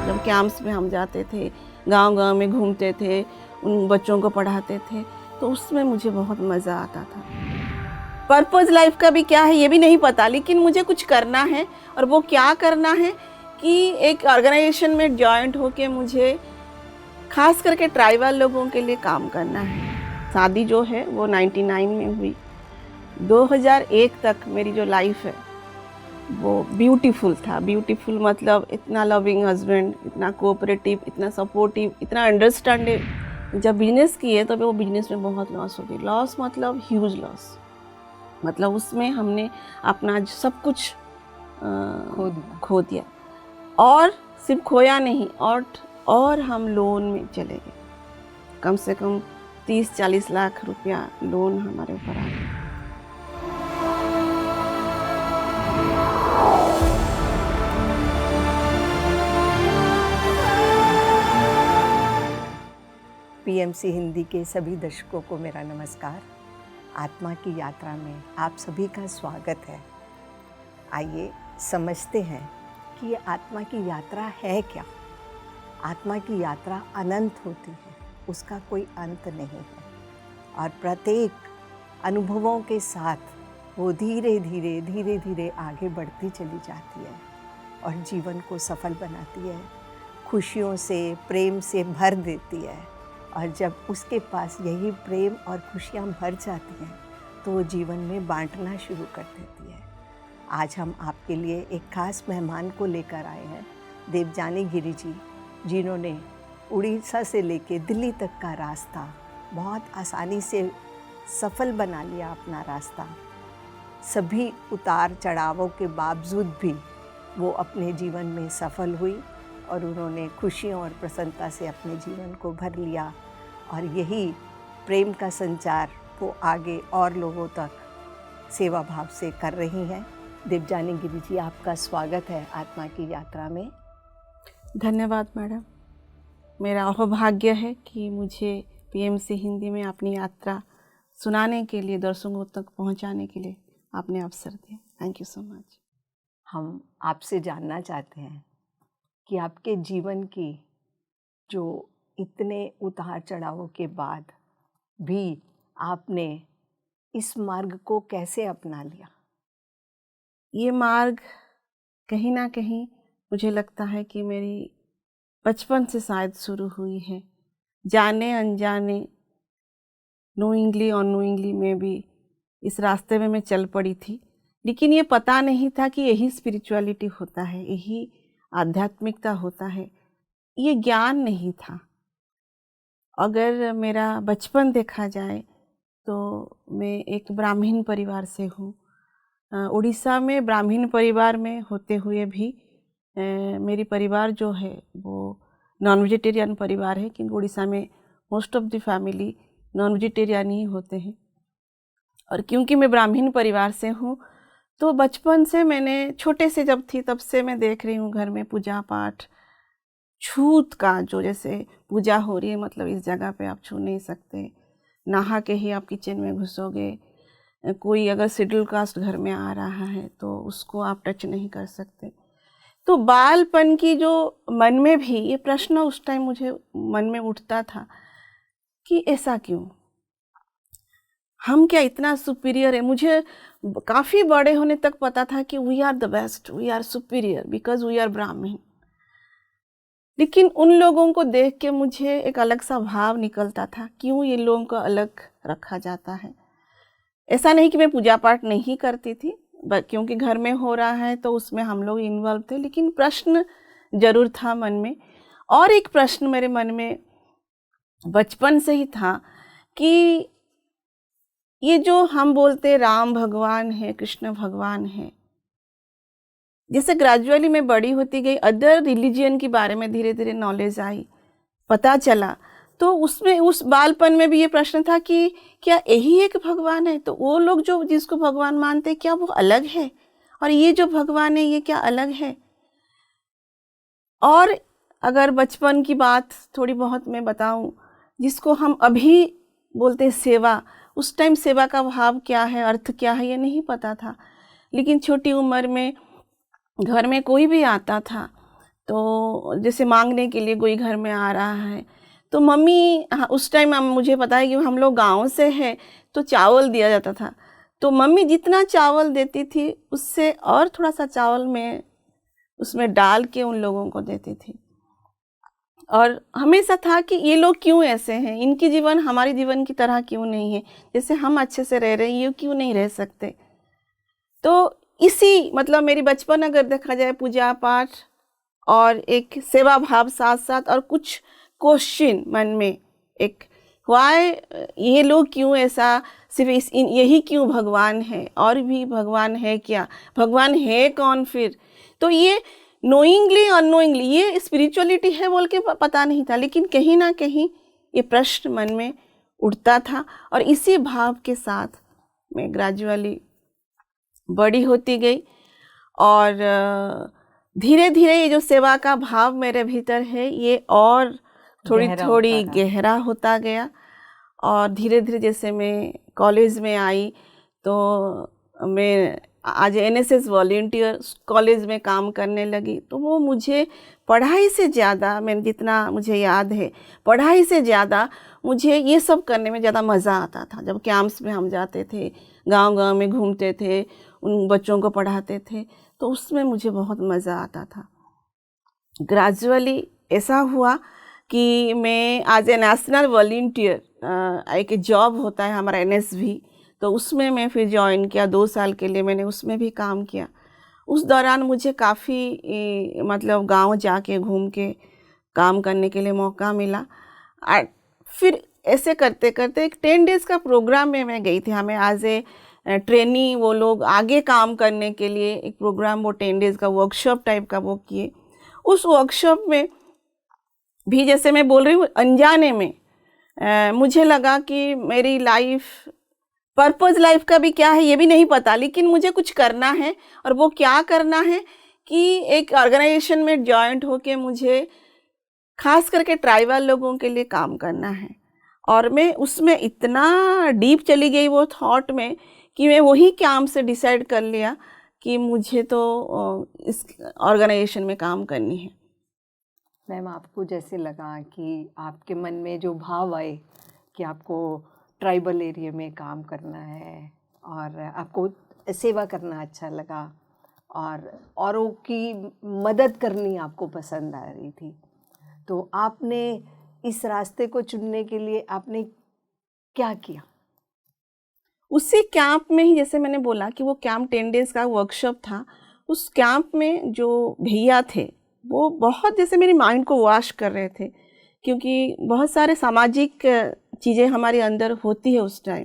जब कैंप्स में हम जाते थे, गांव-गांव में घूमते थे, उन बच्चों को पढ़ाते थे, तो उसमें मुझे बहुत मज़ा आता था। पर्पस लाइफ का भी क्या है ये भी नहीं पता, लेकिन मुझे कुछ करना है। और वो क्या करना है कि एक ऑर्गेनाइजेशन में जॉइंट होके मुझे खास करके ट्राइबल लोगों के लिए काम करना है। शादी जो है वो 99 में हुई। 2001 तक मेरी जो लाइफ है वो ब्यूटीफुल था। ब्यूटीफुल मतलब इतना लविंग हस्बैंड, इतना कोऑपरेटिव, इतना सपोर्टिव, इतना अंडरस्टैंडिंग। जब बिजनेस किए तो वो बिजनेस में बहुत लॉस हो गई। लॉस मतलब ह्यूज लॉस, मतलब उसमें हमने अपना सब कुछ खो दिया। और सिर्फ खोया नहीं, और हम लोन में चले गए। कम से कम 30-40 लाख रुपया लोन हमारे ऊपर आ गया। पीएमसी हिंदी के सभी दर्शकों को मेरा नमस्कार। आत्मा की यात्रा में आप सभी का स्वागत है। आइए समझते हैं कि ये आत्मा की यात्रा है क्या। आत्मा की यात्रा अनंत होती है, उसका कोई अंत नहीं है, और प्रत्येक अनुभवों के साथ वो धीरे धीरे आगे बढ़ती चली जाती है और जीवन को सफल बनाती है, खुशियों से, प्रेम से भर देती है। और जब उसके पास यही प्रेम और खुशियाँ भर जाती हैं तो वो जीवन में बांटना शुरू कर देती है। आज हम आपके लिए एक खास मेहमान को लेकर आए हैं, देवजानी गिरी जी, जिन्होंने उड़ीसा से लेके दिल्ली तक का रास्ता बहुत आसानी से सफल बना लिया। अपना रास्ता सभी उतार चढ़ावों के बावजूद भी वो अपने जीवन में सफल हुई और उन्होंने खुशियों और प्रसन्नता से अपने जीवन को भर लिया। और यही प्रेम का संचार वो आगे और लोगों तक सेवा भाव से कर रही हैं। देवजानी गिरी जी, आपका स्वागत है आत्मा की यात्रा में। धन्यवाद मैडम। मेरा सौभाग्य है कि मुझे पीएमसी हिंदी में अपनी यात्रा सुनाने के लिए, दर्शकों तक पहुंचाने के लिए आपने अवसर दिया। Thank you so much. हम आपसे जानना चाहते हैं कि आपके जीवन की जो इतने उतार चढ़ावों के बाद भी आपने इस मार्ग को कैसे अपना लिया। ये मार्ग कहीं ना कहीं मुझे लगता है कि मेरी बचपन से शायद शुरू हुई है। जाने अनजाने, नोइंगली अननोइंगली में भी इस रास्ते में मैं चल पड़ी थी, लेकिन ये पता नहीं था कि यही स्पिरिचुअलिटी होता है, यही आध्यात्मिकता होता है। ये ज्ञान नहीं था। अगर मेरा बचपन देखा जाए तो मैं एक ब्राह्मण परिवार से हूँ। उड़ीसा में ब्राह्मण परिवार में होते हुए भी मेरी परिवार जो है वो नॉन वेजिटेरियन परिवार है, क्योंकि उड़ीसा में most of the family non vegetarian ही होते हैं। और क्योंकि मैं ब्राह्मण परिवार से हूँ तो बचपन से, मैंने छोटे से जब थी तब से मैं देख रही हूँ घर में पूजा पाठ, छूत का जो, जैसे पूजा हो रही है मतलब इस जगह पे आप छू नहीं सकते, नहा के ही आप किचन में घुसोगे, कोई अगर शेड्यूल कास्ट घर में आ रहा है तो उसको आप टच नहीं कर सकते। तो बालपन की जो मन में भी ये प्रश्न उस टाइम मुझे मन में उठता था कि ऐसा क्यों, हम क्या इतना सुपीरियर है। मुझे काफ़ी बड़े होने तक पता था कि we are the best, we are superior because we are Brahmin. लेकिन उन लोगों को देख के मुझे एक अलग सा भाव निकलता था, क्यों ये लोगों को अलग रखा जाता है। ऐसा नहीं कि मैं पूजा पाठ नहीं करती थी, क्योंकि घर में हो रहा है तो उसमें हम लोग इन्वॉल्व थे, लेकिन प्रश्न जरूर था मन में। और एक प्रश्न मेरे मन में बचपन से ही था कि ये जो हम बोलते राम भगवान है, कृष्ण भगवान है, जैसे ग्रेजुअली मैं बड़ी होती गई, अदर रिलीजियन के बारे में धीरे धीरे नॉलेज आई, पता चला, तो उसमें उस बालपन में भी ये प्रश्न था कि क्या यही एक भगवान है। तो वो लोग जो जिसको भगवान मानते हैं क्या वो अलग है, और ये जो भगवान है ये क्या अलग है। और अगर बचपन की बात थोड़ी बहुत मैं बताऊं, जिसको हम अभी बोलते हैं सेवा, उस टाइम सेवा का भाव क्या है, अर्थ क्या है, ये नहीं पता था। लेकिन छोटी उम्र में घर में कोई भी आता था, तो जैसे मांगने के लिए कोई घर में आ रहा है, तो मम्मी, हाँ, उस टाइम मुझे पता है कि हम लोग गांव से हैं, तो चावल दिया जाता था। तो मम्मी जितना चावल देती थी उससे और थोड़ा सा चावल में उसमें डाल के उन लोगों को देती थी। और हमेशा था कि ये लोग क्यों ऐसे हैं, इनकी जीवन हमारी जीवन की तरह क्यों नहीं है, जैसे हम अच्छे से रह रहे हैं ये क्यों नहीं रह सकते। तो इसी मतलब मेरी बचपन अगर देखा जाए पूजा पाठ और एक सेवा भाव साथ साथ, और कुछ क्वेश्चन मन में, एक वाई, ये लोग क्यों ऐसा, सिर्फ यही क्यों भगवान है, और भी भगवान है क्या, भगवान है कौन फिर। तो ये नोइंगली अननोइंगली ये स्पिरिचुअलिटी है बोल के पता नहीं था, लेकिन कहीं ना कहीं ये प्रश्न मन में उठता था। और इसी भाव के साथ मैं ग्रेजुअली बड़ी होती गई, और धीरे धीरे ये जो सेवा का भाव मेरे भीतर है ये और थोड़ी थोड़ी गहरा होता गया। और धीरे धीरे जैसे मैं कॉलेज में आई, तो मैं आज एनएसएस वॉलंटियर कॉलेज में काम करने लगी। तो वो मुझे पढ़ाई से ज़्यादा, मैंने जितना मुझे याद है, पढ़ाई से ज़्यादा मुझे ये सब करने में ज़्यादा मज़ा आता था। जब कैंप्स में हम जाते थे, गांव-गांव में घूमते थे, उन बच्चों को पढ़ाते थे, तो उसमें मुझे बहुत मज़ा आता था। ग्रेजुअली ऐसा हुआ कि मैं एज ए नेशनल वॉलंटियर, एक जॉब होता है हमारा एनएसवी, तो उसमें मैं फिर ज्वाइन किया। 2 साल के लिए मैंने उसमें भी काम किया। उस दौरान मुझे काफ़ी मतलब गांव जाके घूम के काम करने के लिए मौका मिला। फिर ऐसे करते करते एक 10 डेज़ का प्रोग्राम में मैं गई थी। हमें एज ए ट्रेनी वो लोग आगे काम करने के लिए एक प्रोग्राम, वो 10 डेज़ का वर्कशॉप टाइप का वो किए। उस वर्कशॉप में भी जैसे मैं बोल रही हूँ अनजाने में मुझे लगा कि मेरी लाइफ, पर्पज़ लाइफ का भी क्या है ये भी नहीं पता, लेकिन मुझे कुछ करना है। और वो क्या करना है कि एक ऑर्गेनाइजेशन में जॉइंट होके मुझे खास करके ट्राइबल लोगों के लिए काम करना है। और मैं उसमें इतना डीप चली गई वो थॉट में कि मैं वही काम से डिसाइड कर लिया कि मुझे तो इस ऑर्गेनाइजेशन में काम करनी है। मैम, आपको जैसे लगा कि आपके मन में जो भाव आए कि आपको ट्राइबल एरिया में काम करना है और आपको सेवा करना अच्छा लगा और औरों की मदद करनी आपको पसंद आ रही थी, तो आपने इस रास्ते को चुनने के लिए आपने क्या किया? उसी कैंप में ही, जैसे मैंने बोला कि वो कैंप 10 डेज़ का वर्कशॉप था, उस कैंप में जो भैया थे वो बहुत जैसे मेरी माइंड को वॉश कर रहे थे, क्योंकि बहुत सारे सामाजिक चीज़ें हमारे अंदर होती है उस टाइम।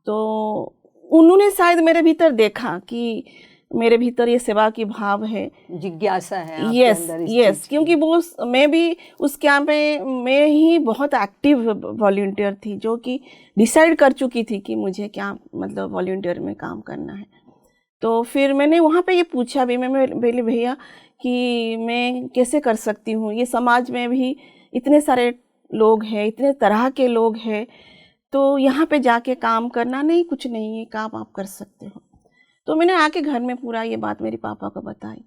तो उन्होंने शायद मेरे भीतर देखा कि मेरे भीतर ये सेवा की भाव है, जिज्ञासा है आपके अंदर। यस, क्योंकि वो मैं भी उस कैंप में ही बहुत एक्टिव वॉलंटियर थी, जो कि डिसाइड कर चुकी थी कि मुझे क्या मतलब वॉलंटियर में काम करना है। तो फिर मैंने वहाँ पे ये पूछा भी, मैं बोली भैया कि मैं कैसे कर सकती हूँ, ये समाज में भी इतने सारे लोग हैं, इतने तरह के लोग हैं, तो यहाँ पे जाके काम करना नहीं, कुछ नहीं, ये काम आप कर सकते हो। तो मैंने आके घर में पूरा ये बात मेरे पापा को बताई,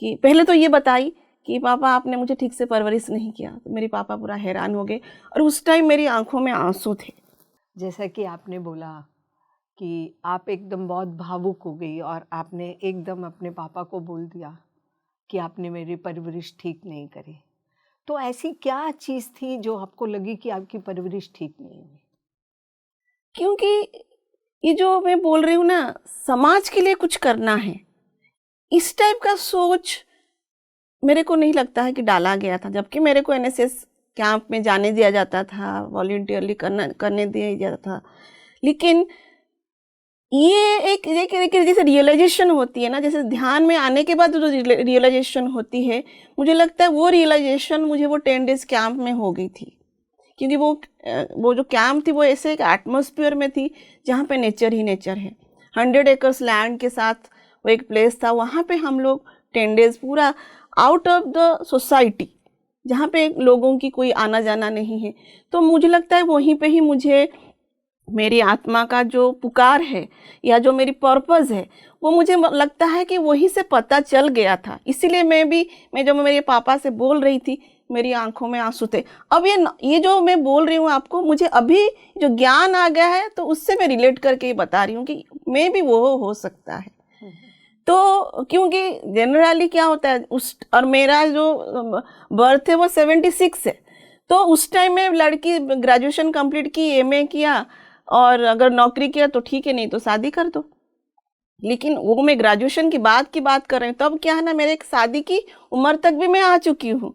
कि पहले तो ये बताई कि पापा आपने मुझे ठीक से परवरिश नहीं किया। तो मेरे पापा पूरा हैरान हो गए, और उस टाइम मेरी आंखों में आंसू थे। जैसा कि आपने बोला कि आप एकदम बहुत भावुक हो गई और आपने एकदम अपने पापा को बोल दिया कि आपने मेरी परवरिश ठीक नहीं करी, तो ऐसी क्या चीज़ थी जो आपको लगी कि आपकी परवरिश ठीक नहीं हुई? क्योंकि ये जो मैं बोल रही हूँ ना, समाज के लिए कुछ करना है, इस टाइप का सोच मेरे को नहीं लगता है कि डाला गया था। जबकि मेरे को एनएसएस कैंप में जाने दिया जाता था, वॉलंटियरली करने दिया जाता था, लेकिन ये एक जैसे रियलाइजेशन होती है ना, जैसे ध्यान में आने के बाद जो रियलाइजेशन होती है, मुझे लगता है वो रियलाइजेशन मुझे वो 10 डेज़ कैंप में हो गई थी। क्योंकि वो जो कैंप थी वो ऐसे एक एटमॉस्फेयर में थी जहाँ पे नेचर ही नेचर है। 100 एकर्स लैंड के साथ वो एक प्लेस था, वहाँ पे हम लोग 10 डेज़ पूरा आउट ऑफ द सोसाइटी, जहाँ पे लोगों की कोई आना जाना नहीं है। तो मुझे लगता है वहीं पे ही मुझे मेरी आत्मा का जो पुकार है या जो मेरी पर्पस है वो मुझे लगता है कि वहीं से पता चल गया था। इसीलिए मैं जब मेरे पापा से बोल रही थी, मेरी आंखों में आंसू थे। अब ये जो मैं बोल रही हूँ आपको, मुझे अभी जो ज्ञान आ गया है तो उससे मैं रिलेट करके बता रही हूँ कि मैं भी वो हो सकता है। तो क्योंकि जनरली क्या होता है और मेरा जो बर्थ है वो 76 है, तो उस टाइम में लड़की ग्रेजुएशन कंप्लीट की, एमए किया, और अगर नौकरी किया तो ठीक है, नहीं तो शादी कर दो। लेकिन वो मैं ग्रेजुएशन की बात कर रही हूँ, तब क्या है ना, मेरे एक शादी की उम्र तक भी मैं आ चुकी हूँ।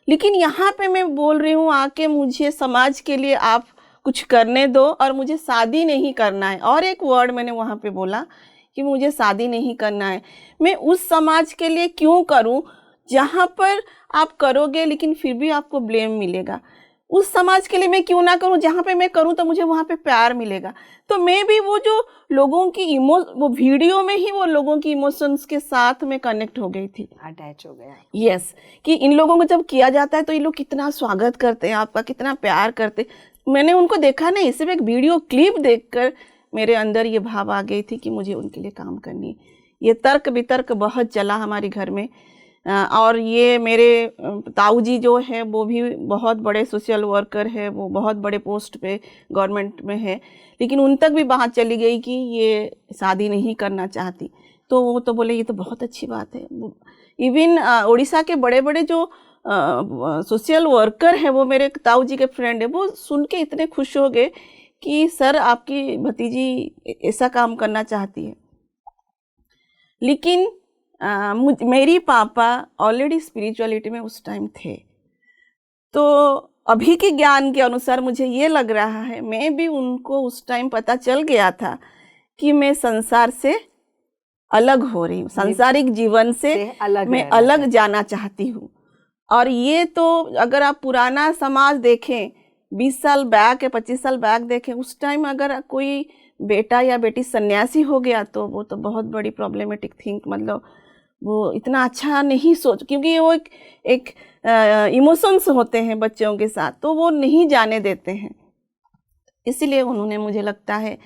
लेकिन यहाँ पे मैं बोल रही हूँ आके मुझे समाज के लिए आप कुछ करने दो और मुझे शादी नहीं करना है। और एक वर्ड मैंने वहाँ पे बोला कि मुझे शादी नहीं करना है। मैं उस समाज के लिए क्यों करूँ जहाँ पर आप करोगे लेकिन फिर भी आपको ब्लेम मिलेगा। उस समाज के लिए मैं क्यों ना करूं जहाँ पे मैं करूं तो मुझे वहाँ पे प्यार मिलेगा। तो मैं भी वो जो लोगों की वो वीडियो में ही वो लोगों की इमोशंस के साथ में कनेक्ट हो गई थी, अटैच हो गया। यस, कि इन लोगों को जब किया जाता है तो ये लोग कितना स्वागत करते हैं आपका, कितना प्यार करते। मैंने उनको देखा नहीं, सिर्फ एक वीडियो क्लिप देखकर मेरे अंदर ये भाव आ गई थी कि मुझे उनके लिए काम करनी है। ये तर्क वितर्क बहुत चला हमारे घर में। और ये मेरे ताऊ जी जो है वो भी बहुत बड़े सोशल वर्कर है, वो बहुत बड़े पोस्ट पे गवर्नमेंट में है, लेकिन उन तक भी बात चली गई कि ये शादी नहीं करना चाहती। तो वो तो बोले ये तो बहुत अच्छी बात है। इवन उड़ीसा के बड़े बड़े जो सोशल वर्कर हैं, वो मेरे ताऊ जी के फ्रेंड है, वो सुन के इतने खुश हो गए कि सर आपकी भतीजी ऐसा काम करना चाहती है। लेकिन मेरी पापा ऑलरेडी स्पिरिचुअलिटी में उस टाइम थे, तो अभी के ज्ञान के अनुसार मुझे ये लग रहा है मैं भी उनको उस टाइम पता चल गया था कि मैं संसार से अलग हो रही हूँ, सांसारिक जीवन से मैं अलग जाना चाहती हूँ। और ये तो अगर आप पुराना समाज देखें, 20 साल बैक या 25 साल बैक देखें, उस टाइम अगर कोई बेटा या बेटी सन्यासी हो गया तो वो तो बहुत बड़ी प्रॉब्लमेटिक थिंक, मतलब वो इतना अच्छा नहीं सोच, क्योंकि वो एक इमोशंस होते हैं बच्चों के साथ, तो वो नहीं जाने देते हैं। इसीलिए उन्होंने मुझे लगता है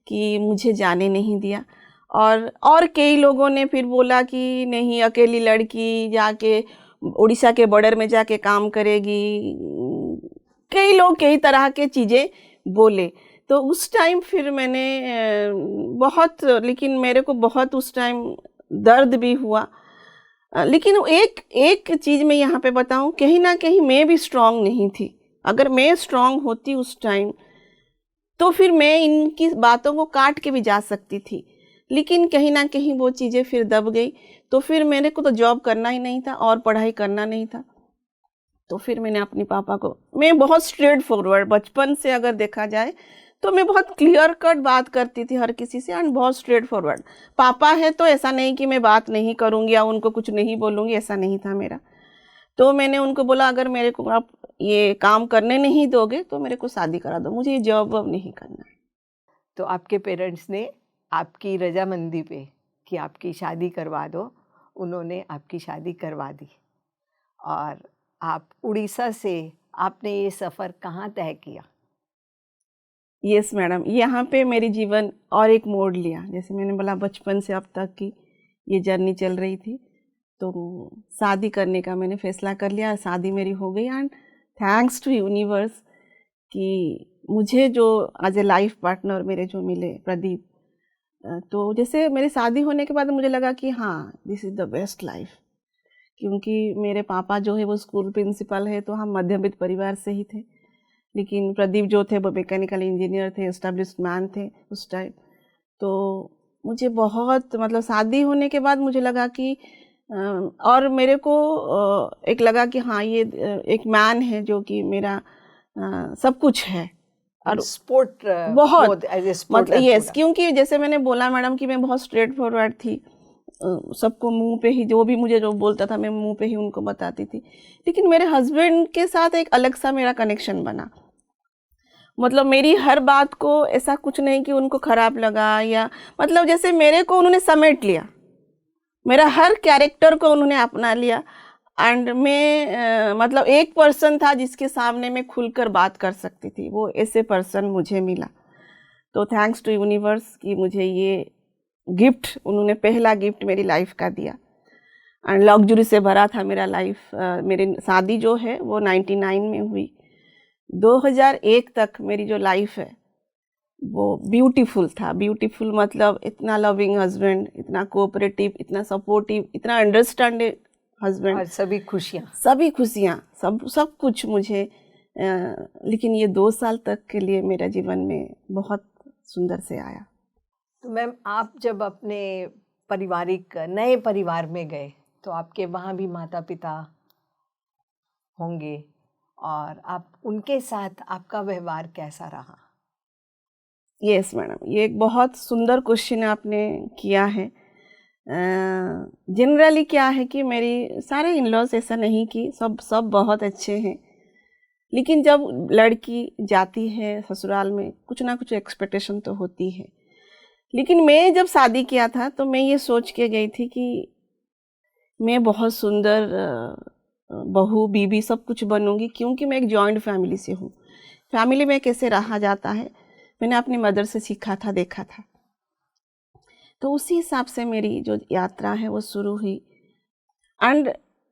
कि मुझे जाने नहीं दिया। और कई लोगों ने फिर बोला कि नहीं, अकेली लड़की जाके उड़ीसा के बॉर्डर में जाके काम करेगी। कई लोग कई तरह के चीज़ें बोले। तो उस टाइम फिर मैंने बहुत, लेकिन मेरे को बहुत उस टाइम दर्द भी हुआ। लेकिन एक चीज़ मैं यहाँ पे बताऊँ, कहीं ना कहीं मैं भी स्ट्रांग नहीं थी। अगर मैं स्ट्रांग होती उस टाइम तो फिर मैं इनकी बातों को काट के भी जा सकती थी, लेकिन कहीं ना कहीं वो चीज़ें फिर दब गई। तो फिर मेरे को तो जॉब करना ही नहीं था और पढ़ाई करना नहीं था। तो फिर मैंने अपने पापा को, मैं बहुत स्ट्रेट फॉरवर्ड बचपन से अगर देखा जाए तो मैं बहुत क्लियर कट बात करती थी हर किसी से, एंड बहुत स्ट्रेट फॉरवर्ड। पापा है तो ऐसा नहीं कि मैं बात नहीं करूँगी या उनको कुछ नहीं बोलूँगी, ऐसा नहीं था मेरा। तो मैंने उनको बोला अगर मेरे को आप ये काम करने नहीं दोगे तो मेरे को शादी करा दो, मुझे ये जॉब वॉब नहीं करना है। तो आपके पेरेंट्स ने आपकी रजामंदी पे कि आपकी शादी करवा दो, उन्होंने आपकी शादी करवा दी। और आप उड़ीसा से आपने ये सफ़र कहाँ तय किया? यस मैडम, यहाँ पे मेरी जीवन और एक मोड़ लिया। जैसे मैंने बोला बचपन से अब तक की ये जर्नी चल रही थी, तो शादी करने का मैंने फैसला कर लिया। शादी मेरी हो गई, एंड थैंक्स टू यूनिवर्स कि मुझे जो एज ए लाइफ पार्टनर मेरे जो मिले प्रदीप। तो जैसे मेरी शादी होने के बाद मुझे लगा कि हाँ, this is the best life, क्योंकि मेरे पापा जो है वो स्कूल प्रिंसिपल है, तो हम मध्यवित्त परिवार से ही थे। लेकिन प्रदीप जो थे वो मैकेनिकल इंजीनियर थे, एस्टेब्लिश्ड मैन थे उस टाइम। तो मुझे बहुत, मतलब शादी होने के बाद मुझे लगा कि और मेरे को एक लगा कि हाँ, ये एक मैन है जो कि मेरा सब कुछ है। और स्पोर्ट बहुत मतलब यस, क्योंकि जैसे मैंने बोला मैडम कि मैं बहुत स्ट्रेट फॉरवर्ड थी, सबको मुंह पे ही जो भी मुझे जो बोलता था मैं मुंह पे ही उनको बताती थी। लेकिन मेरे हस्बैंड के साथ एक अलग सा मेरा कनेक्शन बना। मतलब मेरी हर बात को ऐसा कुछ नहीं कि उनको खराब लगा, या मतलब जैसे मेरे को उन्होंने समेट लिया, मेरा हर कैरेक्टर को उन्होंने अपना लिया। एंड मैं मतलब एक पर्सन था जिसके सामने मैं खुलकर बात कर सकती थी, वो ऐसे पर्सन मुझे मिला। तो थैंक्स टू यूनिवर्स कि मुझे ये गिफ्ट, उन्होंने पहला गिफ्ट मेरी लाइफ का दिया। एंड लग्जरी से भरा था मेरा लाइफ। मेरी शादी जो है वो 99 में हुई। 2001 तक मेरी जो लाइफ है वो ब्यूटीफुल था। ब्यूटीफुल मतलब इतना लविंग हस्बैंड, इतना कोऑपरेटिव, इतना सपोर्टिव, इतना अंडरस्टैंडिंग हस्बैंड, और सभी खुशियाँ, सभी खुशियाँ, सब कुछ मुझे। लेकिन ये 2 साल तक के लिए मेरा जीवन में बहुत सुंदर से आया। तो मैम, आप जब अपने पारिवारिक नए परिवार में गए तो आपके वहाँ भी माता पिता होंगे, और आप उनके साथ आपका व्यवहार कैसा रहा? यस मैडम, ये एक बहुत सुंदर क्वेश्चन आपने किया है। जनरली क्या है कि मेरी सारे इन लॉज ऐसा नहीं कि सब बहुत अच्छे हैं, लेकिन जब लड़की जाती है ससुराल में कुछ ना कुछ एक्सपेक्टेशन तो होती है। लेकिन मैं जब शादी किया था तो मैं ये सोच के गई थी कि मैं बहुत सुंदर बहू बीबी सब कुछ बनूंगी, क्योंकि मैं एक जॉइंट फैमिली से हूँ। फैमिली में कैसे रहा जाता है मैंने अपनी मदर से सीखा था, देखा था। तो उसी हिसाब से मेरी जो यात्रा है वो शुरू हुई। एंड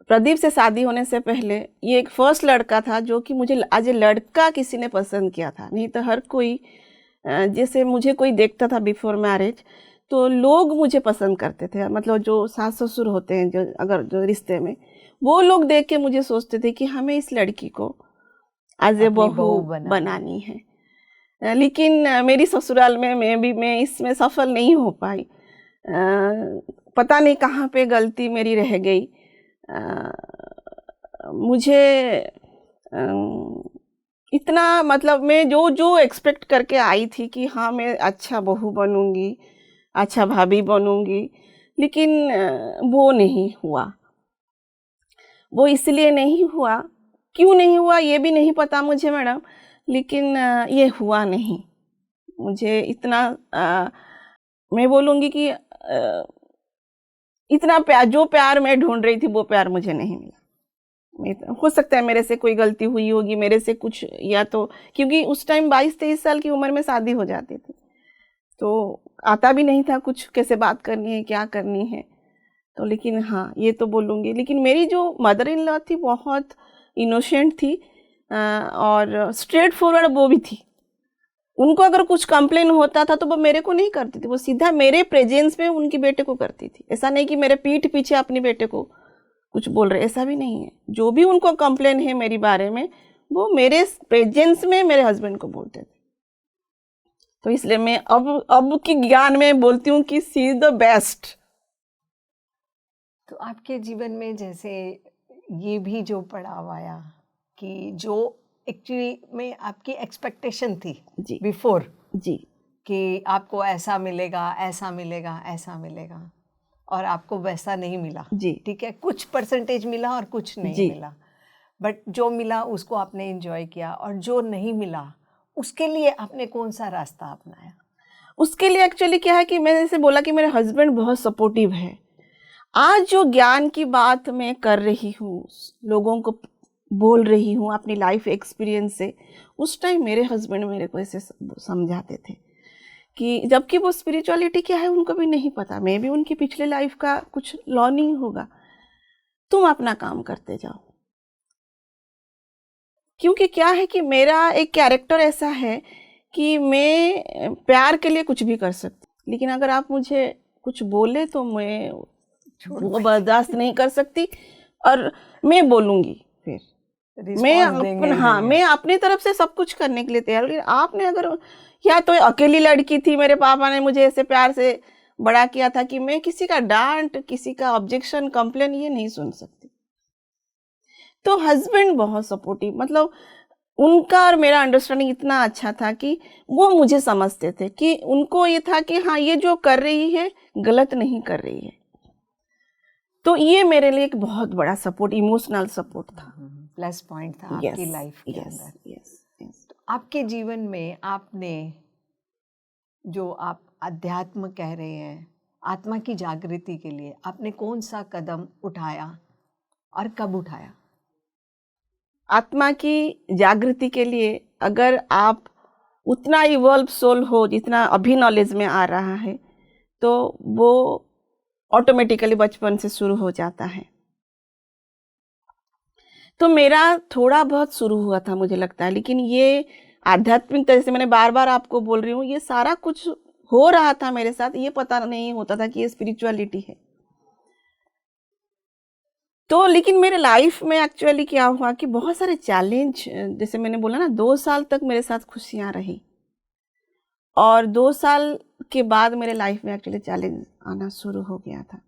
प्रदीप से शादी होने से पहले ये एक फर्स्ट लड़का था जो कि मुझे एज ए लड़का किसी ने पसंद किया था। नहीं तो हर कोई, जैसे मुझे कोई देखता था बिफोर मैरिज तो लोग मुझे पसंद करते थे, मतलब जो सास ससुर होते हैं जो अगर जो रिश्ते में, वो लोग देख के मुझे सोचते थे कि हमें इस लड़की को एज ए बहू बनानी है। लेकिन मेरी ससुराल में मैं इसमें सफल नहीं हो पाई। पता नहीं कहाँ पे गलती मेरी रह गई। मुझे इतना, मतलब मैं जो जो एक्सपेक्ट करके आई थी कि हाँ मैं अच्छा बहू बनूंगी, अच्छा भाभी बनूंगी, लेकिन वो नहीं हुआ। वो इसलिए नहीं हुआ, क्यों नहीं हुआ ये भी नहीं पता मुझे मैडम, लेकिन ये हुआ नहीं। मुझे इतना मैं बोलूँगी कि इतना प्यार, जो प्यार मैं ढूंढ रही थी वो प्यार मुझे नहीं मिला। हो सकता है मेरे से कोई गलती हुई होगी, मेरे से कुछ, या तो क्योंकि उस टाइम 22-23 साल की उम्र में शादी हो जाती थी तो आता भी नहीं था कुछ, कैसे बात करनी है क्या करनी है। तो लेकिन हाँ ये तो बोलूँगी, लेकिन मेरी जो मदर इन लॉ थी बहुत इनोसेंट थी और स्ट्रेट फॉरवर्ड वो भी थी। उनको अगर कुछ कंप्लेन होता था तो वो मेरे को नहीं करती थी, वो सीधा मेरे प्रेजेंस में उनके बेटे को करती थी। ऐसा नहीं कि मेरे पीठ पीछे अपने बेटे को कुछ बोल रहे, ऐसा भी नहीं है। जो भी उनको कंप्लेन है मेरे बारे में वो मेरे प्रेजेंस में मेरे हस्बैंड को बोलते थे। तो इसलिए मैं अब की ज्ञान में बोलती हूँ कि सी इज द बेस्ट। तो आपके जीवन में जैसे ये भी जो पड़ाव आया कि जो एक्चुअली में आपकी एक्सपेक्टेशन थी जी बिफोर जी, कि आपको ऐसा मिलेगा, ऐसा मिलेगा, ऐसा मिलेगा, और आपको वैसा नहीं मिला। जी ठीक है, कुछ परसेंटेज मिला और कुछ नहीं जी, मिला, बट जो मिला उसको आपने एंजॉय किया, और जो नहीं मिला उसके लिए आपने कौन सा रास्ता अपनाया? उसके लिए एक्चुअली क्या है कि मैंने जैसे बोला कि मेरे हस्बैंड बहुत सपोर्टिव है। आज जो ज्ञान की बात मैं कर रही हूँ, लोगों को बोल रही हूँ अपनी लाइफ एक्सपीरियंस से, उस टाइम मेरे हस्बैंड मेरे को ऐसे समझाते थे कि जबकि वो स्पिरिचुअलिटी क्या है उनको भी नहीं पता, मैं भी उनकी पिछले लाइफ का कुछ लर्निंग होगा, तुम अपना काम करते जाओ। क्योंकि क्या है कि मेरा एक कैरेक्टर ऐसा है कि मैं प्यार के लिए कुछ भी कर सकती, लेकिन अगर आप मुझे कुछ बोले तो मैं वो बर्दाश्त नहीं कर सकती और मैं बोलूँगी फिर। मैं अपनी तरफ से सब कुछ करने के लिए तैयार हूँ, लेकिन आपने अगर, या तो अकेली लड़की थी, मेरे पापा ने मुझे ऐसे प्यार से बड़ा किया था कि मैं किसी का डांट, किसी का ऑब्जेक्शन, कंप्लेन ये नहीं सुन सकती। तो हस्बैंड बहुत सपोर्टिव, मतलब उनका और मेरा अंडरस्टैंडिंग इतना अच्छा था कि वो मुझे समझते थे कि उनको ये था कि हाँ ये जो कर रही है गलत नहीं कर रही है। तो ये मेरे लिए एक बहुत बड़ा सपोर्ट, इमोशनल सपोर्ट था, प्लस पॉइंट था आपकी लाइफ के अंदर। तो आपके जीवन में आपने, जो आप अध्यात्म कह रहे हैं, आत्मा की जागृति के लिए आपने कौन सा कदम उठाया और कब उठाया? आत्मा की जागृति के लिए अगर आप उतना इवॉल्व सोल हो जितना अभी नॉलेज में आ रहा है, तो वो ऑटोमेटिकली बचपन से शुरू हो जाता है। तो मेरा थोड़ा बहुत शुरू हुआ था मुझे लगता है, लेकिन ये आध्यात्मिक तरह से मैंने बार बार आपको बोल रही हूँ, ये सारा कुछ हो रहा था मेरे साथ, ये पता नहीं होता था कि ये स्पिरिचुअलिटी है। तो लेकिन मेरे लाइफ में एक्चुअली क्या हुआ कि बहुत सारे चैलेंज, जैसे मैंने बोला ना, 2 साल तक मेरे साथ खुशियाँ रही, और 2 साल के बाद मेरे लाइफ में एक्चुअली चैलेंज आना शुरू हो गया था।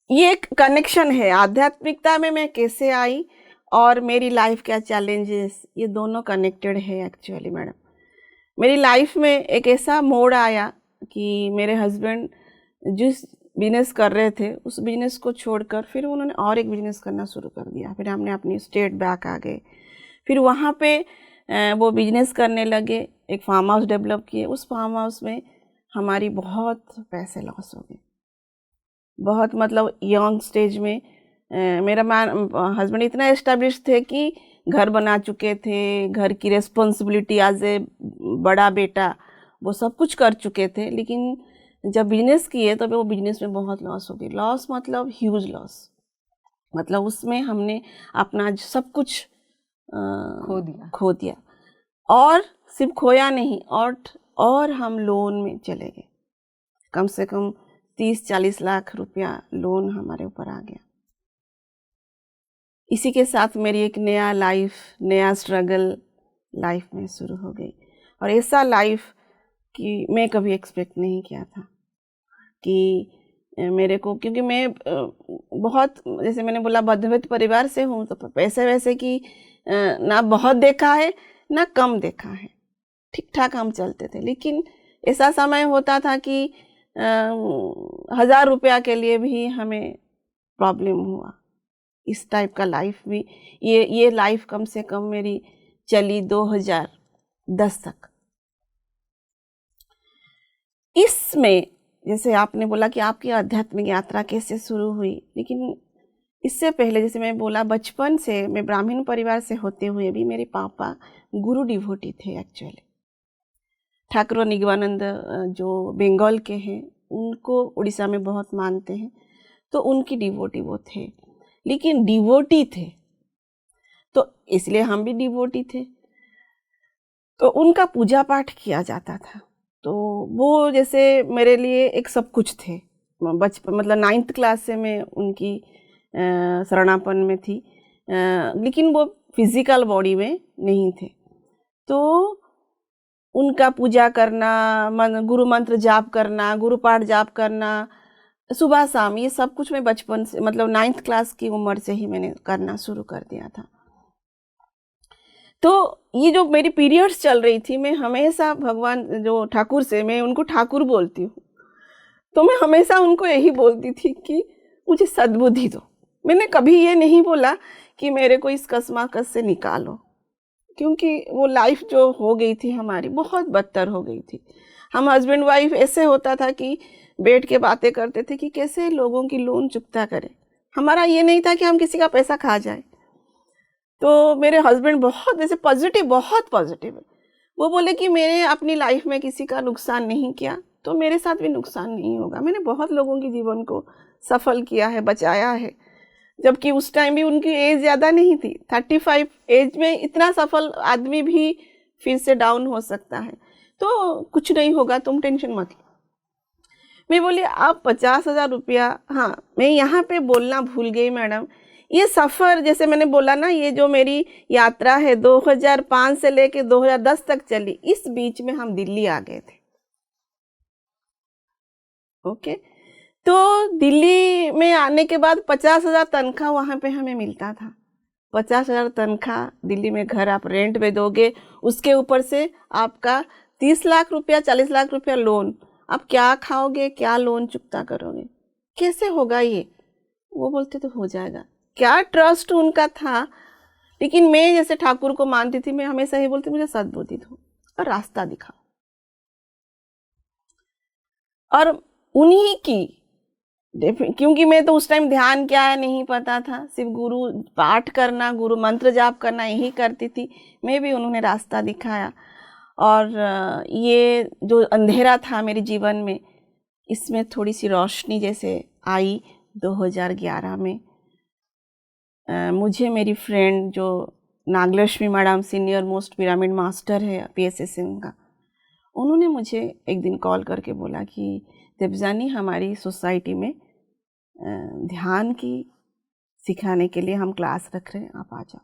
ये एक कनेक्शन है, आध्यात्मिकता में मैं कैसे आई और मेरी लाइफ क्या चैलेंजेस, ये दोनों कनेक्टेड है एक्चुअली मैडम। मेरी लाइफ में एक ऐसा मोड़ आया कि मेरे हस्बैंड जिस बिजनेस कर रहे थे उस बिजनेस को छोड़कर फिर उन्होंने और एक बिजनेस करना शुरू कर दिया। फिर हमने अपनी स्टेट बैक आ गए, फिर वहाँ पे वो बिजनेस करने लगे, एक फार्म हाउस डेवलप किए। उस फार्म हाउस में हमारी बहुत पैसे लॉस हो गए, बहुत, मतलब यंग स्टेज में। मेरा हस्बैंड इतना एस्टेब्लिश थे कि घर बना चुके थे, घर की रिस्पॉन्सिबिलिटी एज ए बड़ा बेटा वो सब कुछ कर चुके थे, लेकिन जब बिजनेस किए तो वो बिजनेस में बहुत लॉस हो गई। लॉस मतलब ह्यूज लॉस, मतलब उसमें हमने अपना सब कुछ खो दिया। और सिर्फ खोया नहीं, और हम लोन में चले गए। कम से कम 30-40 लाख रुपया लोन हमारे ऊपर आ गया। इसी के साथ मेरी एक नया लाइफ, नया स्ट्रगल लाइफ में शुरू हो गई। और ऐसा लाइफ कि मैं कभी एक्सपेक्ट नहीं किया था कि मेरे को, क्योंकि मैं बहुत, जैसे मैंने बोला, मध्यवित्त परिवार से हूँ, तो पैसे वैसे की ना बहुत देखा है ना कम देखा है, ठीक ठाक हम चलते थे। लेकिन ऐसा समय होता था कि 1000 रुपया के लिए भी हमें प्रॉब्लम हुआ। इस टाइप का लाइफ भी, ये लाइफ कम से कम मेरी चली 2010 तक। इसमें जैसे आपने बोला कि आपकी आध्यात्मिक यात्रा कैसे शुरू हुई, लेकिन इससे पहले जैसे मैं बोला, बचपन से मैं ब्राह्मण परिवार से होते हुए भी मेरे पापा गुरु डिवोटी थे एक्चुअली। ठाकुर निगमानंद जो बंगाल के हैं, उनको उड़ीसा में बहुत मानते हैं, तो उनकी डिवोटी वो थे। लेकिन डिवोटी थे तो इसलिए हम भी डिवोटी थे, तो उनका पूजा पाठ किया जाता था। तो वो जैसे मेरे लिए एक सब कुछ थे। बचपन, मतलब 9th क्लास से मैं उनकी शरणापन में थी, लेकिन वो फिजिकल बॉडी में नहीं थे। तो उनका पूजा करना, गुरु मंत्र जाप करना, गुरु पाठ जाप करना, सुबह शाम, ये सब कुछ मैं बचपन से, मतलब 9th क्लास की उम्र से ही मैंने करना शुरू कर दिया था। तो ये जो मेरी पीरियड्स चल रही थी, मैं हमेशा भगवान जो ठाकुर से, मैं उनको ठाकुर बोलती हूँ, तो मैं हमेशा उनको यही बोलती थी कि मुझे सद्बुद्धि दो। मैंने कभी ये नहीं बोला कि मेरे को इस कस्माकस से निकालो, क्योंकि वो लाइफ जो हो गई थी हमारी बहुत बदतर हो गई थी। हम हस्बैंड वाइफ ऐसे होता था कि बैठ के बातें करते थे कि कैसे लोगों की लोन चुकता करें। हमारा ये नहीं था कि हम किसी का पैसा खा जाए। तो मेरे हस्बैंड बहुत वैसे पॉजिटिव, बहुत पॉजिटिव है। वो बोले कि मैंने अपनी लाइफ में किसी का नुकसान नहीं किया, तो मेरे साथ भी नुकसान नहीं होगा। मैंने बहुत लोगों के जीवन को सफल किया है, बचाया है, जबकि उस टाइम भी उनकी एज ज़्यादा नहीं थी। 35 एज में इतना सफल आदमी भी फिर से डाउन हो सकता है। तो कुछ नहीं होगा, तुम टेंशन मत लो। मैं बोली आप 50,000 रुपया, हाँ मैं यहाँ पे बोलना भूल गई मैडम। ये सफ़र, जैसे मैंने बोला ना, ये जो मेरी यात्रा है 2005 से लेके 2010 तक चली, इस बीच में हम दिल्ली आ गए थे। ओके, तो दिल्ली में आने के बाद 50,000 तनख्वाह वहाँ पे हमें मिलता था। 50,000 तनख्वाह, दिल्ली में घर आप रेंट पे दोगे, उसके ऊपर से आपका 30 लाख रुपया, 40 लाख रुपया लोन। आप क्या खाओगे, क्या लोन चुकता करोगे, कैसे होगा ये? वो बोलते तो हो जाएगा। क्या ट्रस्ट उनका था। लेकिन मैं जैसे ठाकुर को मानती थी, मैं हमेशा ही बोलती मुझे सद्बुद्धि दो और रास्ता दिखाओ। और उन्हीं की क्योंकि मैं तो उस टाइम ध्यान क्या है नहीं पता था, सिर्फ गुरु पाठ करना, गुरु मंत्र जाप करना यही करती थी। मैं भी उन्होंने रास्ता दिखाया। और ये जो अंधेरा था मेरे जीवन में, इसमें थोड़ी सी रोशनी जैसे आई 2011 में। मुझे मेरी फ्रेंड जो Nagalakshmi madam, senior most pyramid master है PSSM का, उन्होंने मुझे एक दिन कॉल करके बोला कि देवजानी, हमारी सोसाइटी में ध्यान की सिखाने के लिए हम क्लास रख रहे हैं, आप आ जाओ।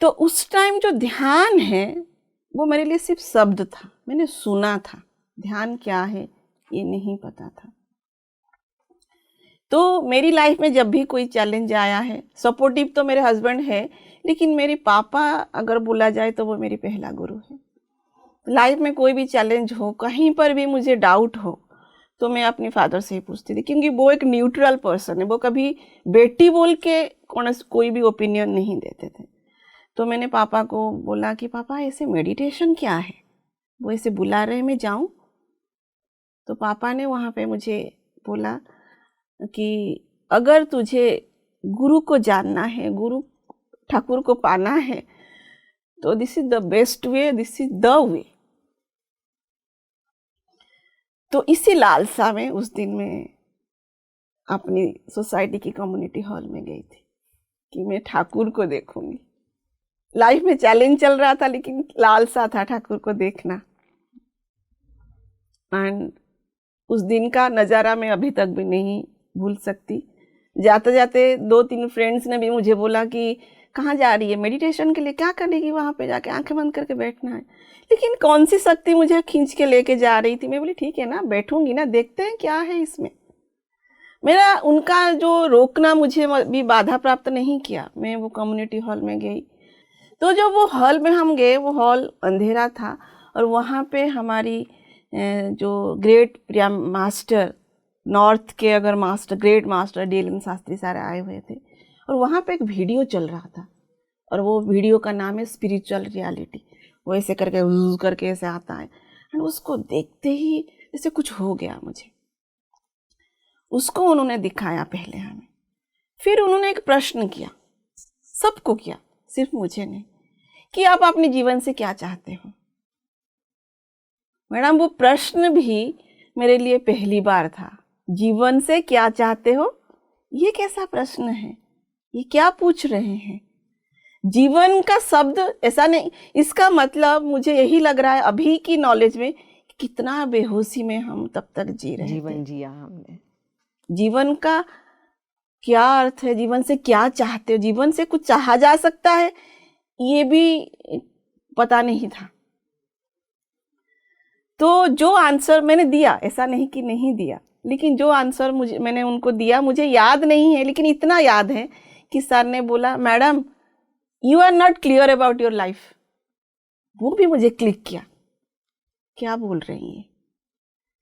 तो उस टाइम जो ध्यान है वो मेरे लिए सिर्फ शब्द था, मैंने सुना था, ध्यान क्या है ये नहीं पता था। तो मेरी लाइफ में जब भी कोई चैलेंज आया है, सपोर्टिव तो मेरे हस्बैंड है, लेकिन मेरे पापा अगर बोला जाए तो वो मेरी पहला गुरु है। लाइफ में कोई भी चैलेंज हो, कहीं पर भी मुझे डाउट हो, तो मैं अपने फादर से ही पूछती थी, क्योंकि वो एक न्यूट्रल पर्सन है, वो कभी बेटी बोल के कोई भी ओपिनियन नहीं देते थे। तो मैंने पापा को बोला कि पापा ऐसे मेडिटेशन क्या है, वो ऐसे बुला रहे मैं जाऊं? तो पापा ने वहाँ पे मुझे बोला कि अगर तुझे गुरु को जानना है, गुरु ठाकुर को पाना है, तो this is the best way, this is the way. तो इसी लालसा में उस दिन मैं अपनी सोसाइटी की कम्युनिटी हॉल में गई थी कि मैं ठाकुर को देखूंगी। लाइफ में चैलेंज चल रहा था, लेकिन लालसा था ठाकुर को देखना। एंड उस दिन का नज़ारा मैं अभी तक भी नहीं भूल सकती। जाते जाते 2-3 फ्रेंड्स ने भी मुझे बोला कि कहाँ जा रही है, मेडिटेशन के लिए? क्या करेगी वहाँ पे जाके? आंखें बंद करके बैठना है। लेकिन कौन सी शक्ति मुझे खींच के लेके जा रही थी? मैं बोली ठीक है ना, बैठूंगी ना, देखते हैं क्या है इसमें। मेरा उनका जो रोकना मुझे भी बाधा प्राप्त नहीं किया। मैं वो कम्युनिटी हॉल में गई। तो जब वो हॉल में हम गए, वो हॉल अंधेरा था और वहाँ पे हमारी जो ग्रेट मास्टर, नॉर्थ के अगर master, great master DLM Shastri सारे आए हुए थे। और वहाँ पे एक वीडियो चल रहा था और वो वीडियो का नाम है स्पिरिचुअल रियलिटी। वो ऐसे करके ऐसे आता है। एंड उसको देखते ही जैसे कुछ हो गया मुझे। उसको उन्होंने दिखाया पहले हमें, फिर उन्होंने एक प्रश्न किया, सबको किया, सिर्फ मुझे नहीं, कि आप अपने जीवन से क्या चाहते हो। मैडम वो प्रश्न भी मेरे लिए पहली बार था। जीवन से क्या चाहते हो, ये कैसा प्रश्न है, ये क्या पूछ रहे हैं। जीवन का शब्द ऐसा नहीं, इसका मतलब मुझे यही लग रहा है अभी की नॉलेज में, कितना बेहोशी में हम तब तक जी रहे थे। जीवन जिया हमने। जीवन का क्या अर्थ है, जीवन से क्या चाहते हो, जीवन से कुछ चाहा जा सकता है, ये भी पता नहीं था। तो जो आंसर मैंने दिया, ऐसा नहीं कि नहीं दिया, लेकिन जो आंसर मैंने उनको दिया मुझे याद नहीं है, लेकिन इतना याद है कि सर ने बोला, madam you are not clear about your life. वो भी मुझे क्लिक किया, क्या बोल रही है।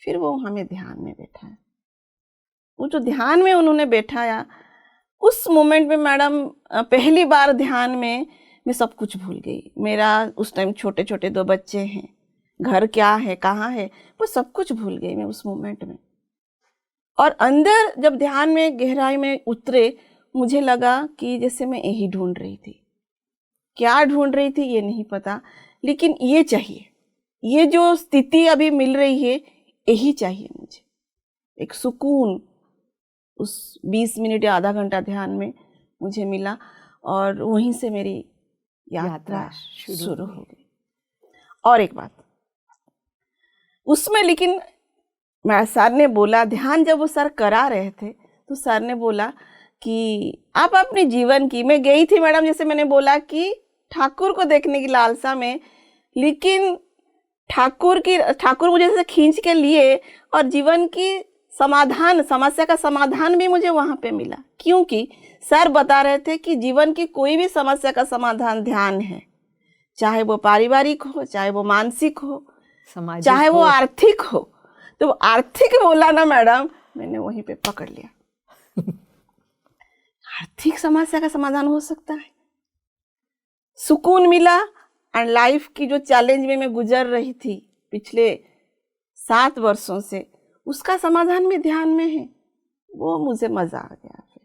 फिर वो हमें ध्यान में बैठाया। वो जो ध्यान में उन्होंने बैठाया, उस मोमेंट में मैडम पहली बार ध्यान में मैं सब कुछ भूल गई। मेरा उस टाइम छोटे छोटे 2 बच्चे हैं, घर क्या है, कहाँ है, वो सब कुछ भूल गई मैं उस मोमेंट में। और अंदर जब ध्यान में गहराई में उतरे, मुझे लगा कि जैसे मैं यही ढूंढ रही थी। क्या ढूंढ रही थी ये नहीं पता, लेकिन ये चाहिए, ये जो स्थिति अभी मिल रही है यही चाहिए मुझे। एक सुकून उस 20 मिनट या आधा घंटा ध्यान में मुझे मिला और वहीं से मेरी यात्रा शुरू हो गई। और एक बात उसमें, लेकिन सर ने बोला, ध्यान जब वो सर करा रहे थे तो सर ने बोला कि आप अपने जीवन की, मैं गई थी मैडम, जैसे मैंने बोला कि ठाकुर को देखने की लालसा में, लेकिन ठाकुर मुझे जैसे खींच के लिए और जीवन की समाधान, समस्या का समाधान भी मुझे वहाँ पे मिला। क्योंकि सर बता रहे थे कि जीवन की कोई भी समस्या का समाधान ध्यान है, चाहे वो पारिवारिक हो, चाहे वो मानसिक हो, चाहे वो आर्थिक हो। तो आर्थिक बोला ना मैडम, मैंने वहीं पे पकड़ लिया। आर्थिक समस्या का समाधान हो सकता है, सुकून मिला। एंड लाइफ की जो चैलेंज में मैं गुजर रही थी पिछले 7 वर्षों से, उसका समाधान भी ध्यान में है। वो मुझे मज़ा आ गया फिर,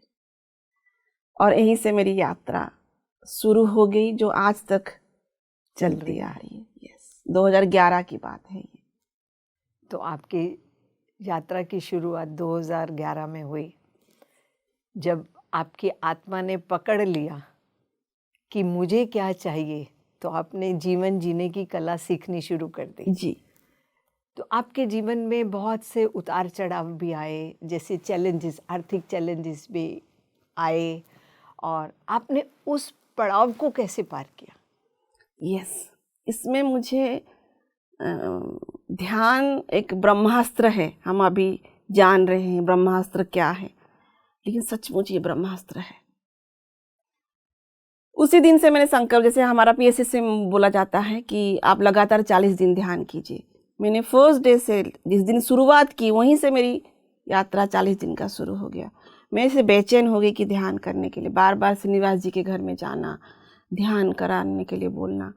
और यहीं से मेरी यात्रा शुरू हो गई जो आज तक चलती आ रही है। यस, 2011 की बात है ये। तो आपकी यात्रा की शुरुआत 2011 में हुई, जब आपकी आत्मा ने पकड़ लिया कि मुझे क्या चाहिए, तो आपने जीवन जीने की कला सीखनी शुरू कर दी। जी। तो आपके जीवन में बहुत से उतार चढ़ाव भी आए, जैसे चैलेंजेस, आर्थिक चैलेंजेस भी आए, और आपने उस पड़ाव को कैसे पार किया? यस, इसमें मुझे ध्यान एक ब्रह्मास्त्र है। हम अभी जान रहे हैं ब्रह्मास्त्र क्या है, लेकिन सचमुच ये ब्रह्मास्त्र है। उसी दिन से मैंने संकल्प, जैसे हमारा PSS से बोला जाता है कि आप लगातार 40 दिन ध्यान कीजिए। मैंने फर्स्ट डे से जिस दिन शुरुआत की, वहीं से मेरी यात्रा 40 दिन का शुरू हो गया। मैं इसे बेचैन हो गई कि ध्यान करने के लिए बार बार श्रीनिवास जी के घर में जाना, ध्यान कराने के लिए बोलना।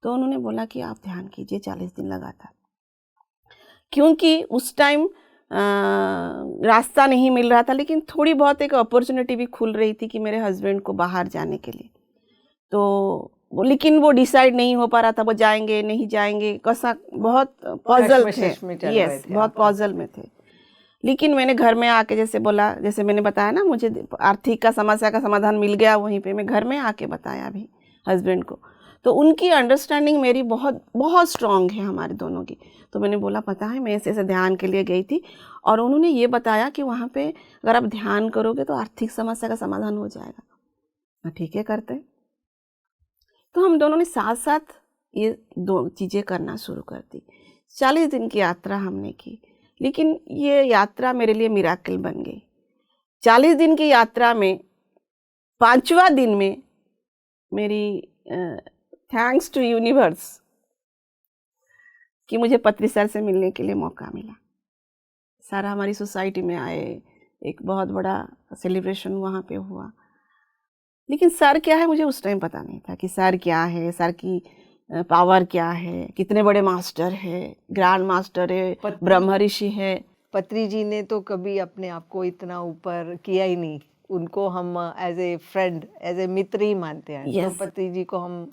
तो उन्होंने बोला कि आप ध्यान कीजिए 40 दिन लगातार, क्योंकि उस टाइम रास्ता नहीं मिल रहा था, लेकिन थोड़ी बहुत एक अपॉर्चुनिटी भी खुल रही थी कि मेरे हस्बैंड को बाहर जाने के लिए। तो लेकिन वो डिसाइड नहीं हो पा रहा था, वो जाएंगे नहीं जाएंगे, कैसा, बहुत पॉजल थे। यस, बहुत पॉजल में थे। लेकिन मैंने घर में आके जैसे बोला, जैसे मैंने बताया ना, मुझे आर्थिक का समस्या का समाधान मिल गया वहीं पे। मैं घर में आके बताया अभी हस्बैंड को, तो उनकी अंडरस्टैंडिंग मेरी बहुत बहुत स्ट्रांग है हमारे दोनों की। तो मैंने बोला, पता है मैं ऐसे ध्यान के लिए गई थी, और उन्होंने ये बताया कि वहाँ पे अगर आप ध्यान करोगे तो आर्थिक समस्या का समाधान हो जाएगा। मैं ठीक है, करते। तो हम दोनों ने साथ साथ ये दो चीज़ें करना शुरू कर दी। 40 दिन की यात्रा हमने की, लेकिन ये यात्रा मेरे लिए मिराकल बन गई। 40 दिन की यात्रा में 5वां दिन में मेरी थैंक्स टू यूनिवर्स कि मुझे पत्री सर से मिलने के लिए मौका मिला। सर हमारी सोसाइटी में आए, एक बहुत बड़ा सेलिब्रेशन वहाँ पे हुआ। लेकिन सर क्या है मुझे उस टाइम पता नहीं था कि सर क्या है, सर की पावर क्या है, कितने बड़े मास्टर है, ग्रैंड मास्टर है, ब्रह्म ऋषि है। पत्री जी ने तो कभी अपने आप को इतना ऊपर किया ही नहीं, उनको हम as a friend, as a मित्र ही मानते हैं। Yes. तो पत्री जी को हम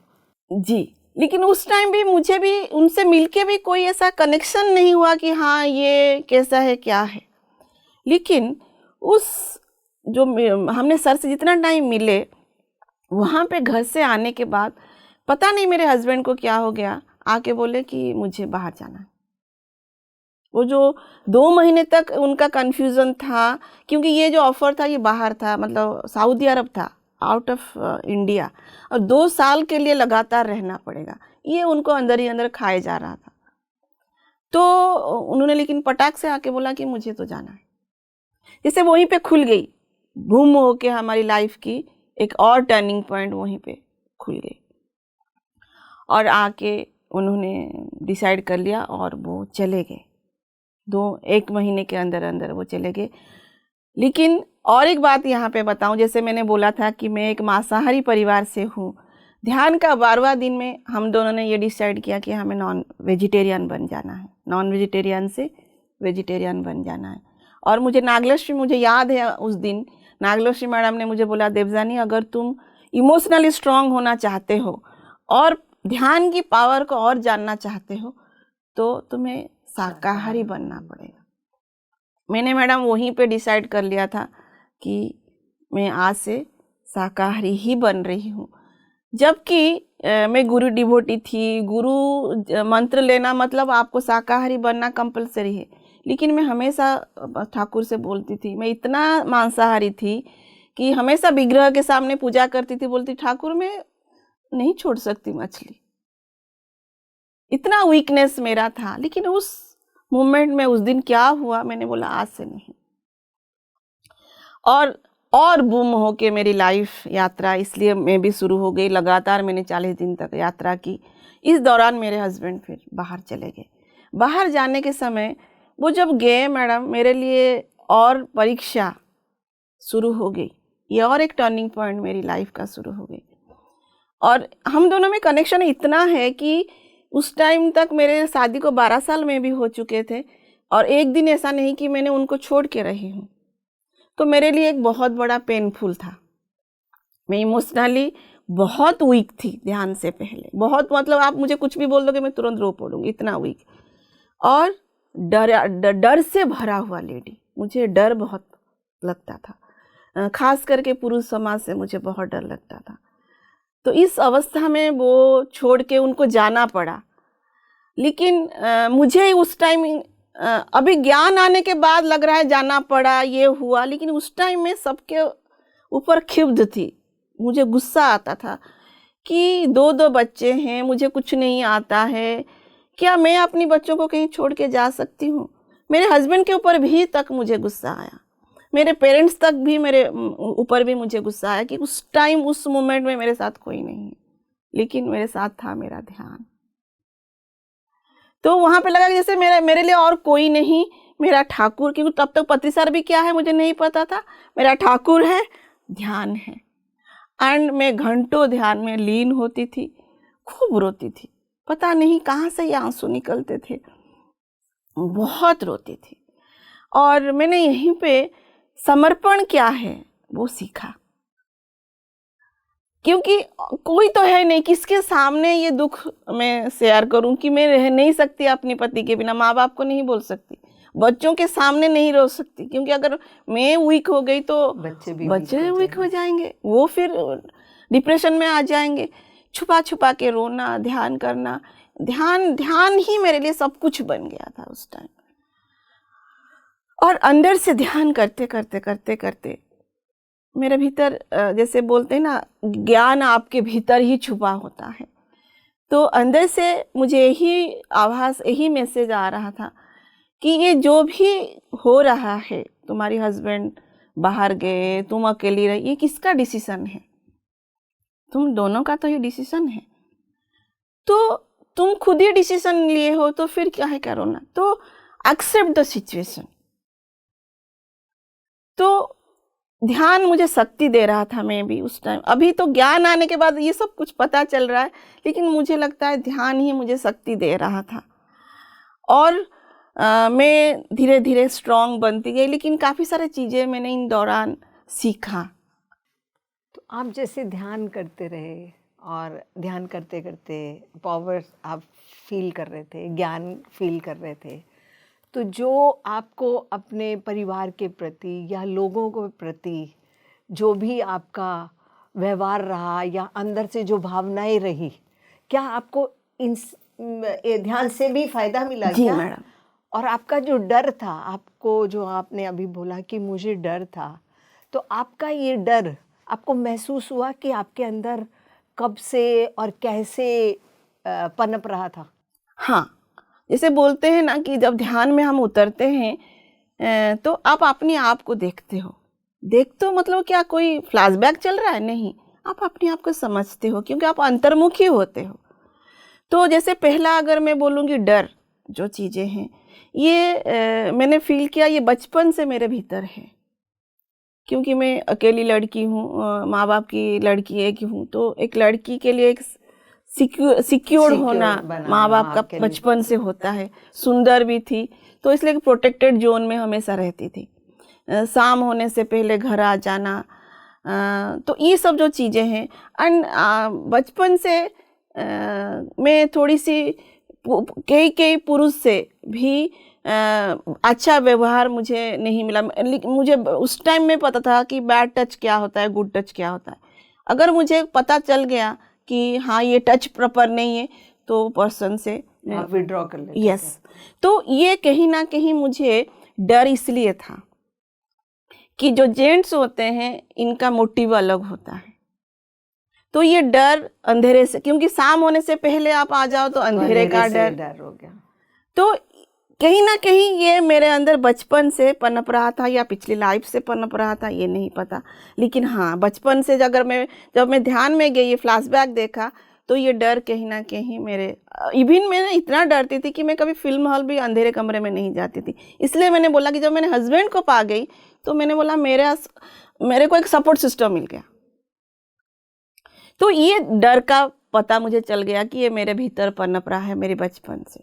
जी, लेकिन उस टाइम भी मुझे भी उनसे मिलके भी कोई ऐसा कनेक्शन नहीं हुआ कि हाँ ये कैसा है क्या है। लेकिन उस जो हमने सर से जितना टाइम मिले, वहाँ पे घर से आने के बाद पता नहीं मेरे हस्बैंड को क्या हो गया, आके बोले कि मुझे बाहर जाना है। वो जो 2 महीने तक उनका कन्फ्यूज़न था, क्योंकि ये जो ऑफ़र था ये बाहर था, मतलब सऊदी अरब था, आउट ऑफ इंडिया, और 2 साल के लिए लगातार रहना पड़ेगा, ये उनको अंदर ही अंदर खाए जा रहा था। तो उन्होंने लेकिन पटाख से आके बोला कि मुझे तो जाना है। जैसे वहीं पे खुल गई, बूम हो के हमारी लाइफ की एक और टर्निंग पॉइंट वहीं पे खुल गई, और आके उन्होंने डिसाइड कर लिया और वो चले गए। 1 महीने के अंदर अंदर वो चले गए। लेकिन और एक बात यहाँ पे बताऊँ, जैसे मैंने बोला था कि मैं एक मांसाहारी परिवार से हूँ। ध्यान का 12वां दिन में हम दोनों ने ये डिसाइड किया कि हमें नॉन वेजिटेरियन बन जाना है, नॉन वेजिटेरियन से वेजिटेरियन बन जाना है। और मुझे नागलक्ष्मी, मुझे याद है उस दिन नागलक्ष्मी मैडम ने मुझे बोला, देवजानी अगर तुम इमोशनली स्ट्रांग होना चाहते हो और ध्यान की पावर को और जानना चाहते हो तो तुम्हें शाकाहारी बनना पड़ेगा। मैंने मैडम वहीं पे डिसाइड कर लिया था कि मैं आज से शाकाहारी ही बन रही हूँ। जबकि मैं गुरु डिवोटी थी, गुरु मंत्र लेना मतलब आपको शाकाहारी बनना कंपलसरी है, लेकिन मैं हमेशा ठाकुर से बोलती थी, मैं इतना मांसाहारी थी कि हमेशा विग्रह के सामने पूजा करती थी, बोलती ठाकुर मैं नहीं छोड़ सकती मछली, इतना वीकनेस मेरा था। लेकिन उस मोमेंट में उस दिन क्या हुआ, मैंने बोला आज से नहीं, और बूम हो के मेरी लाइफ यात्रा इसलिए मैं भी शुरू हो गई। लगातार मैंने 40 दिन तक यात्रा की। इस दौरान मेरे हस्बैंड फिर बाहर चले गए। बाहर जाने के समय वो जब गए मैडम, मेरे लिए और परीक्षा शुरू हो गई, ये और एक टर्निंग पॉइंट मेरी लाइफ का शुरू हो गई। और हम दोनों में कनेक्शन इतना है कि उस टाइम तक मेरे शादी को 12 साल में भी हो चुके थे, और एक दिन ऐसा नहीं कि मैंने उनको छोड़ के रही हूँ। तो मेरे लिए एक बहुत बड़ा पेनफुल था। मैं इमोशनली बहुत वीक थी ध्यान से पहले, बहुत, मतलब आप मुझे कुछ भी बोल दोगे मैं तुरंत रो पड़ूंगी, इतना वीक। और डर से भरा हुआ लेडी, मुझे डर बहुत लगता था, खास करके पुरुष समाज से मुझे बहुत डर लगता था। तो इस अवस्था में वो छोड़ के उनको जाना पड़ा। लेकिन मुझे उस टाइम, अभी ज्ञान आने के बाद लग रहा है जाना पड़ा, ये हुआ, लेकिन उस टाइम में सबके ऊपर क्षुब्ध थी। मुझे गुस्सा आता था कि दो दो बच्चे हैं, मुझे कुछ नहीं आता है, क्या मैं अपनी बच्चों को कहीं छोड़ के जा सकती हूँ? मेरे हस्बैंड के ऊपर भी तक मुझे गुस्सा आया, मेरे पेरेंट्स तक भी, मेरे ऊपर भी मुझे गुस्सा आया कि उस टाइम, उस मोमेंट में मेरे साथ कोई नहीं है, लेकिन मेरे साथ था मेरा ध्यान। तो वहाँ पे लगा कि जैसे मेरे लिए और कोई नहीं, मेरा ठाकुर, क्योंकि तब तक पतिसर भी क्या है मुझे नहीं पता था, मेरा ठाकुर है, ध्यान है। एंड मैं घंटों ध्यान में लीन होती थी, खूब रोती थी, पता नहीं कहाँ से ये आंसू निकलते थे, बहुत रोती थी। और मैंने यहीं पे समर्पण क्या है वो सीखा, क्योंकि कोई तो है नहीं किसके सामने ये दुख मैं शेयर करूं कि मैं रह नहीं सकती अपने पति के बिना, माँ बाप को नहीं बोल सकती, बच्चों के सामने नहीं रो सकती, क्योंकि अगर मैं वीक हो गई तो बच्चे वीक हो जाएंगे, वो फिर डिप्रेशन में आ जाएंगे। छुपा छुपा के रोना, ध्यान करना, ध्यान ही मेरे लिए सब कुछ बन गया था उस टाइम। और अंदर से ध्यान करते करते करते करते मेरे भीतर, जैसे बोलते हैं ना, ज्ञान आपके भीतर ही छुपा होता है। तो अंदर से मुझे यही आभास, यही मैसेज आ रहा था कि ये जो भी हो रहा है, तुम्हारी हस्बैंड बाहर गए, तुम अकेली रही, ये किसका डिसीजन है? तुम दोनों का तो ये डिसीजन है। तो तुम खुद ही डिसीजन लिए हो, तो फिर क्या है करो ना, तो एक्सेप्ट द सिचुएशन। तो ध्यान मुझे शक्ति दे रहा था, मैं भी उस टाइम, अभी तो ज्ञान आने के बाद ये सब कुछ पता चल रहा है, लेकिन मुझे लगता है ध्यान ही मुझे शक्ति दे रहा था। और मैं धीरे धीरे स्ट्रांग बनती गई, लेकिन काफ़ी सारी चीज़ें मैंने इन दौरान सीखा। तो आप जैसे ध्यान करते रहे और ध्यान करते करते पावर आप फील कर रहे थे, ज्ञान फील कर रहे थे, तो जो आपको अपने परिवार के प्रति या लोगों के प्रति जो भी आपका व्यवहार रहा या अंदर से जो भावनाएं रही, क्या आपको इन ध्यान से भी फायदा मिला? जी क्या मैडम। और आपका जो डर था, आपको जो आपने अभी बोला कि मुझे डर था, तो आपका ये डर आपको महसूस हुआ कि आपके अंदर कब से और कैसे पनप रहा था? हाँ, जैसे बोलते हैं ना कि जब ध्यान में हम उतरते हैं तो आप अपने आप को देखते हो। देखते हो मतलब क्या कोई फ्लैशबैक चल रहा है? नहीं, आप अपने आप को समझते हो, क्योंकि आप अंतर्मुखी होते हो। तो जैसे पहला अगर मैं बोलूँगी, डर जो चीज़ें हैं, ये मैंने फील किया, ये बचपन से मेरे भीतर है, क्योंकि मैं अकेली लड़की हूँ, माँ बाप की लड़की एक हूँ, तो एक लड़की के लिए एक सिक्योर होना माँ बाप का बचपन से होता है। सुंदर भी थी, तो इसलिए प्रोटेक्टेड जोन में हमेशा रहती थी। शाम होने से पहले घर आ जाना, तो ये सब जो चीज़ें हैं। एंड बचपन से मैं थोड़ी सी कई पुरुष से भी अच्छा व्यवहार मुझे नहीं मिला, लेकिन मुझे उस टाइम में पता था कि बैड टच क्या होता है, गुड टच क्या होता है। अगर मुझे पता चल गया कि हाँ ये टच प्रॉपर नहीं है, तो पर्सन से विड्रॉ कर लेते। यस। तो ये कहीं ना कहीं मुझे डर इसलिए था कि जो जेंट्स होते हैं इनका मोटिव अलग होता है, तो ये डर अंधेरे से, क्योंकि शाम होने से पहले आप आ जाओ तो अंधेरे का डर हो गया। तो कहीं ना कहीं ये मेरे अंदर बचपन से पनप रहा था, या पिछली लाइफ से पनप रहा था, ये नहीं पता। लेकिन हाँ, बचपन से जब मैं ध्यान में गई, ये फ्लैशबैक देखा, तो ये डर कहीं ना कहीं मेरे, इवन मैं इतना डरती थी कि मैं कभी फिल्म हॉल भी अंधेरे कमरे में नहीं जाती थी। इसलिए मैंने बोला कि जब मैंने हस्बैंड को पा गई, तो मैंने बोला मेरे को एक सपोर्ट सिस्टम मिल गया। तो ये डर का पता मुझे चल गया कि ये मेरे भीतर पनप रहा है मेरे बचपन से।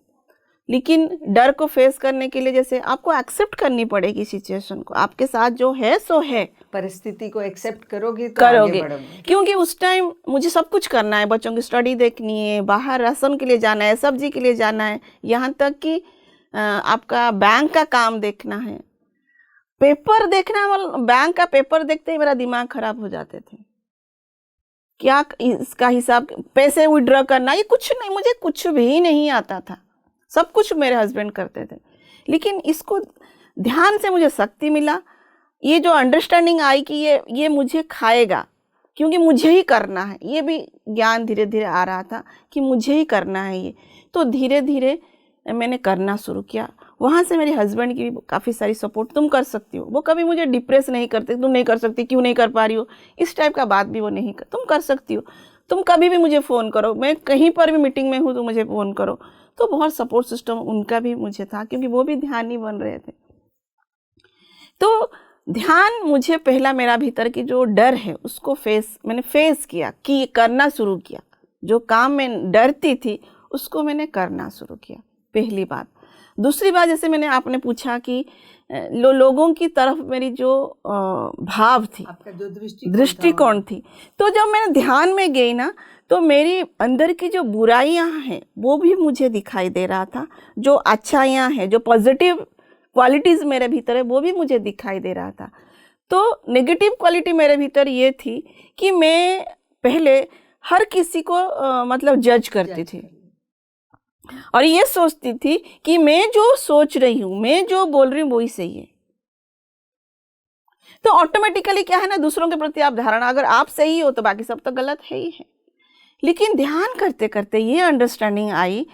लेकिन डर को फेस करने के लिए जैसे आपको एक्सेप्ट करनी पड़ेगी सिचुएशन को, आपके साथ जो है सो है, परिस्थिति को एक्सेप्ट करोगे तो आगे बढ़ोगे। क्योंकि उस टाइम मुझे सब कुछ करना है, बच्चों की स्टडी देखनी है, बाहर राशन के लिए जाना है, सब्जी के लिए जाना है, यहाँ तक कि आपका बैंक का काम देखना है, पेपर देखना, बैंक का पेपर देखते ही मेरा दिमाग खराब हो जाते थे। क्या इसका हिसाब, पैसे विड्रॉ करना, ये कुछ नहीं, मुझे कुछ भी नहीं आता था, सब कुछ मेरे हस्बैंड करते थे। लेकिन इसको ध्यान से मुझे शक्ति मिला, ये जो अंडरस्टैंडिंग आई कि ये मुझे खाएगा, क्योंकि मुझे ही करना है, ये भी ज्ञान धीरे धीरे आ रहा था कि मुझे ही करना है ये। तो धीरे धीरे मैंने करना शुरू किया। वहाँ से मेरे हस्बैंड की भी काफ़ी सारी सपोर्ट, तुम कर सकती हो, वो कभी मुझे डिप्रेस नहीं करते, तुम नहीं कर सकती, क्यों नहीं कर पा रही हो, इस टाइप का बात भी वो नहीं कर, तुम कर सकती हो, तुम कभी भी मुझे फ़ोन करो, मैं कहीं पर भी मीटिंग में हूँ तो मुझे फ़ोन करो। तो बहुत सपोर्ट सिस्टम उनका भी मुझे था, क्योंकि वो भी ध्यानी बन रहे थे। तो ध्यान मुझे पहला, मेरा भीतर की जो डर है उसको मैंने फेस किया, कि करना शुरू किया, जो काम में डरती थी उसको मैंने करना शुरू किया, पहली बात। दूसरी बात, जैसे मैंने आपने पूछा कि लोगों की तरफ मेरी जो भाव थी, आपका जो दृष्टिकोण थी, तो जब मैं ध्यान में गई ना, तो मेरी अंदर की जो बुराइयां हैं वो भी मुझे दिखाई दे रहा था, जो अच्छाइयां हैं, जो पॉजिटिव क्वालिटीज़ मेरे भीतर है वो भी मुझे दिखाई दे रहा था। तो नेगेटिव क्वालिटी मेरे भीतर ये थी कि मैं पहले हर किसी को मतलब जज करती थी, और ये सोचती थी कि मैं जो सोच रही हूँ, मैं जो बोल रही हूँ वही सही है। तो ऑटोमेटिकली क्या है ना, दूसरों के प्रति आप धारणा, अगर आप सही हो तो बाकी सब तो गलत है ही है। लेकिन ध्यान करते करते ये अंडरस्टैंडिंग आई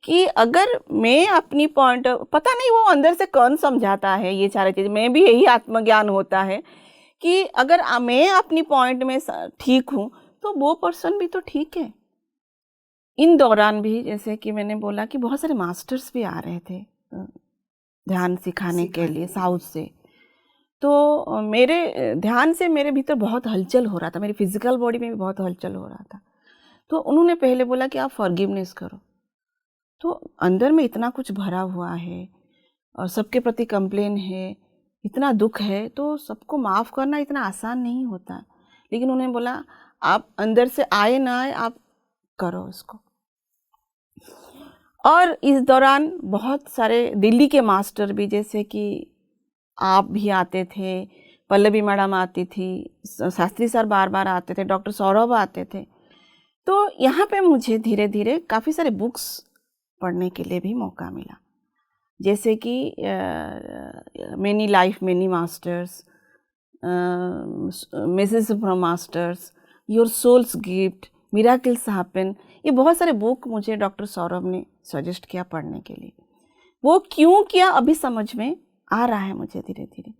कि अगर मैं अपनी पॉइंट, पता नहीं वो अंदर से कौन समझाता है ये सारी चीज़, मैं भी यही आत्मज्ञान होता है कि अगर मैं अपनी पॉइंट में ठीक हूँ तो वो पर्सन भी तो ठीक है। इन दौरान भी जैसे कि मैंने बोला कि बहुत सारे मास्टर्स भी आ रहे थे ध्यान सिखाने के लिए साउथ से। तो मेरे ध्यान से मेरे भीतर बहुत हलचल हो रहा था, मेरी फिजिकल बॉडी में भी बहुत हलचल हो रहा था। तो उन्होंने पहले बोला कि आप फॉरगिवनेस करो। तो अंदर में इतना कुछ भरा हुआ है और सबके प्रति कंप्लेन है, इतना दुख है, तो सबको माफ़ करना इतना आसान नहीं होता। लेकिन उन्होंने बोला आप अंदर से आए ना आए, आप करो इसको। और इस दौरान बहुत सारे दिल्ली के मास्टर भी, जैसे कि आप भी आते थे, पल्लवी मैडम आती थी, शास्त्री सर बार बार आते थे, डॉक्टर सौरभ आते थे। तो यहाँ पे मुझे धीरे धीरे काफ़ी सारे बुक्स पढ़ने के लिए भी मौका मिला, जैसे कि many life many masters, message from masters, your souls gift, miracles happen. ये बहुत सारे बुक मुझे डॉक्टर सौरभ ने सजेस्ट किया पढ़ने के लिए। वो क्यों किया अभी समझ में आ रहा है मुझे धीरे धीरे,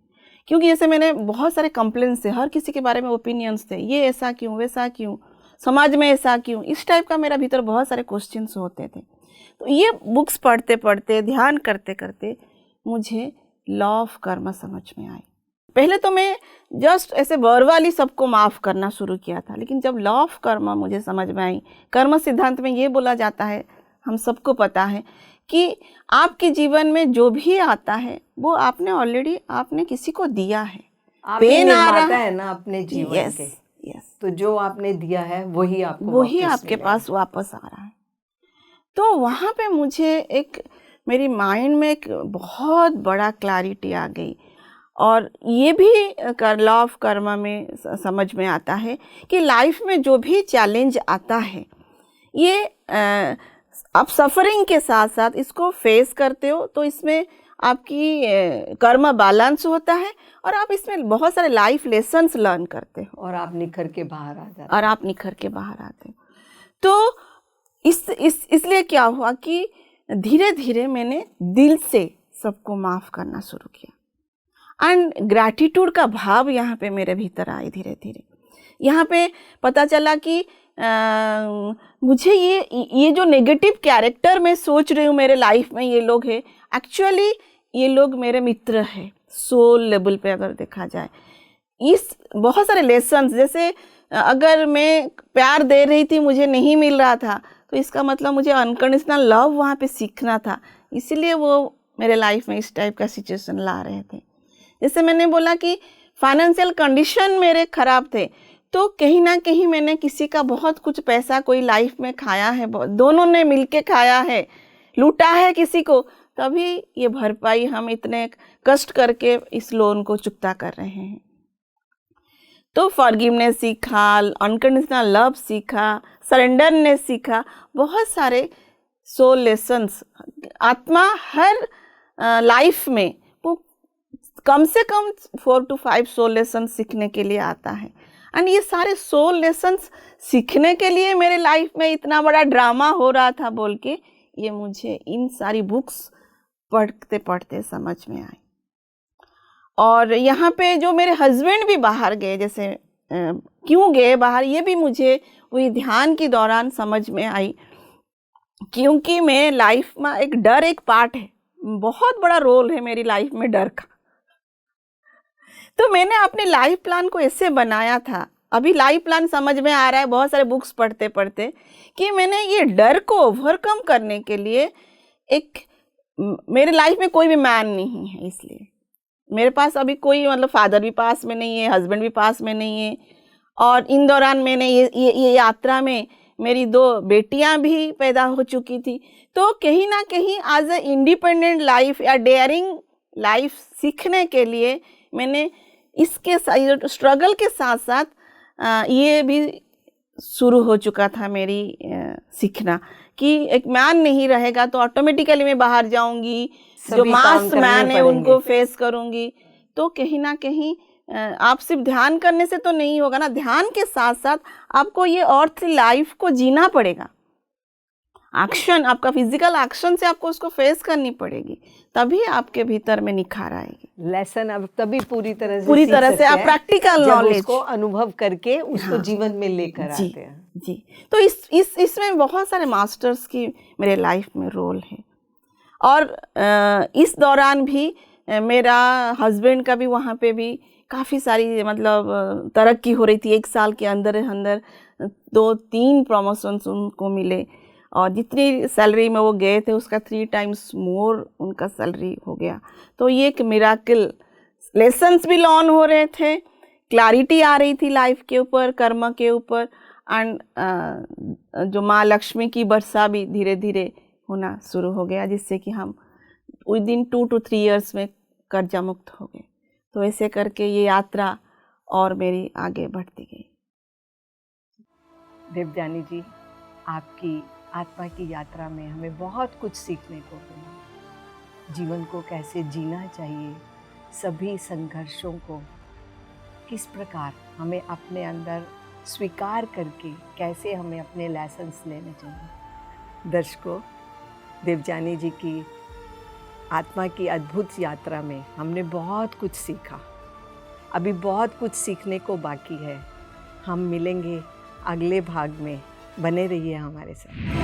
क्योंकि जैसे मैंने बहुत सारे कंप्लेंट्स थे, हर किसी के बारे में ओपिनियंस थे, ये ऐसा क्यों, वैसा क्यों, समाज में ऐसा क्यों, इस टाइप का मेरा भीतर बहुत सारे क्वेश्चंस होते थे। तो ये बुक्स पढ़ते पढ़ते, ध्यान करते करते मुझे लॉ ऑफ कर्म समझ में आई। पहले तो मैं जस्ट ऐसे वर्बली सबको माफ़ करना शुरू किया था, लेकिन जब लॉ ऑफ कर्म मुझे समझ में आई, कर्म सिद्धांत में ये बोला जाता है, हम सबको पता है कि आपके जीवन में जो भी आता है वो आपने ऑलरेडी आपने किसी को दिया है। पेन आ रहा है ना अपने जीवन yes, के, yes. तो जो आपने दिया है वही आपके पास वापस आ रहा है। तो वहाँ पे मुझे एक मेरी माइंड में एक बहुत बड़ा क्लैरिटी आ गई, और ये भी लॉ ऑफ कर्म में समझ में आता है कि लाइफ में जो भी चैलेंज आता है, ये आप सफरिंग के साथ साथ इसको फेस करते हो तो इसमें आपकी कर्म बैलेंस होता है, और आप इसमें बहुत सारे लाइफ लेसन्स लर्न करते हो, और आप निखर के बाहर आते हो। तो इसलिए क्या हुआ कि धीरे धीरे मैंने दिल से सबको माफ़ करना शुरू किया, एंड ग्रैटिट्यूड का भाव यहाँ पे मेरे भीतर आए धीरे धीरे। यहाँ पे पता चला कि मुझे ये जो नेगेटिव कैरेक्टर मैं सोच रही हूँ मेरे लाइफ में ये लोग हैं, एक्चुअली ये लोग मेरे मित्र हैं सोल लेवल पे अगर देखा जाए। इस बहुत सारे लेसन्स, जैसे अगर मैं प्यार दे रही थी मुझे नहीं मिल रहा था, तो इसका मतलब मुझे अनकंडीशनल लव वहाँ पे सीखना था इसलिए वो मेरे लाइफ में इस टाइप का सिचुएशन ला रहे थे। जैसे मैंने बोला कि फाइनेंशियल कंडीशन मेरे ख़राब थे, तो कहीं ना कहीं मैंने किसी का बहुत कुछ पैसा कोई लाइफ में खाया है, दोनों ने मिलके खाया है, लूटा है किसी को, तभी ये भरपाई हम इतने कष्ट करके इस लोन को चुकता कर रहे हैं। तो फॉरगिवनेस सीखा, अनकंडीशनल लव सीखा, सरेंडरनेस सीखा, बहुत सारे सोल लेसन्स। आत्मा हर लाइफ में वो कम से कम 4 to 5 सोल लेसन्स सीखने के लिए आता है। एंड ये सारे सोल लेसन्स सीखने के लिए मेरे लाइफ में इतना बड़ा ड्रामा हो रहा था बोल के, ये मुझे इन सारी बुक्स पढ़ते पढ़ते समझ में आई। और यहाँ पे जो मेरे हस्बैंड भी बाहर गए, जैसे क्यों गए बाहर, ये भी मुझे वही ध्यान के दौरान समझ में आई। क्योंकि मैं लाइफ में एक डर एक पार्ट है, बहुत बड़ा रोल है मेरी लाइफ में डर का। तो मैंने अपने लाइफ प्लान को ऐसे बनाया था, अभी लाइफ प्लान समझ में आ रहा है बहुत सारे बुक्स पढ़ते पढ़ते, कि मैंने ये डर को ओवरकम करने के लिए एक, मेरे लाइफ में कोई भी मैन नहीं है, इसलिए मेरे पास अभी कोई मतलब फादर भी पास में नहीं है, हस्बैंड भी पास में नहीं है। और इन दौरान मैंने ये यात्रा में मेरी 2 बेटियां भी पैदा हो चुकी थी। तो कहीं ना कहीं एज ए इंडिपेंडेंट लाइफ या डेयरिंग लाइफ सीखने के लिए मैंने इसके स्ट्रगल के साथ साथ ये भी शुरू हो चुका था मेरी सीखना कि एक मैन नहीं रहेगा तो ऑटोमेटिकली मैं बाहर जाऊंगी, जो मास मैन है उनको फेस करूंगी। तो कहीं ना कहीं आप सिर्फ ध्यान करने से तो नहीं होगा ना, ध्यान के साथ साथ आपको ये अर्थ लाइफ को जीना पड़ेगा। एक्शन, आपका फिजिकल एक्शन से आपको उसको फेस करनी पड़ेगी, तभी आपके भीतर में निखार आएगी। लेसन अब तभी पूरी तरह से आप प्रैक्टिकल नॉलेज को अनुभव करके उसको जीवन में लेकर आते हैं। जी, तो इसमें बहुत सारे मास्टर्स की मेरे लाइफ में रोल है। और इस दौरान भी मेरा हस्बैंड का भी वहाँ पे भी काफ़ी सारी मतलब तरक्की हो रही थी। 1 साल के अंदर 2-3 प्रमोशंस उनको मिले, और जितनी सैलरी में वो गए थे उसका 3 times मोर उनका सैलरी हो गया। तो ये एक मिराकल, लेसन्स भी लर्न हो रहे थे, क्लैरिटी आ रही थी लाइफ के ऊपर, कर्म के ऊपर, एंड जो माँ लक्ष्मी की वर्षा भी धीरे धीरे होना शुरू हो गया, जिससे कि हम विदिन 2 to 3 years में कर्जा मुक्त हो गए। तो ऐसे करके ये यात्रा और मेरी आगे बढ़ती गई। देवजानी जी, आपकी आत्मा की यात्रा में हमें बहुत कुछ सीखने को मिला। जीवन को कैसे जीना चाहिए, सभी संघर्षों को किस प्रकार हमें अपने अंदर स्वीकार करके कैसे हमें अपने लेसन्स लेने चाहिए। दर्शकों, देवजानी जी की आत्मा की अद्भुत यात्रा में हमने बहुत कुछ सीखा। अभी बहुत कुछ सीखने को बाकी है। हम मिलेंगे अगले भाग में, बने रहिए हमारे साथ।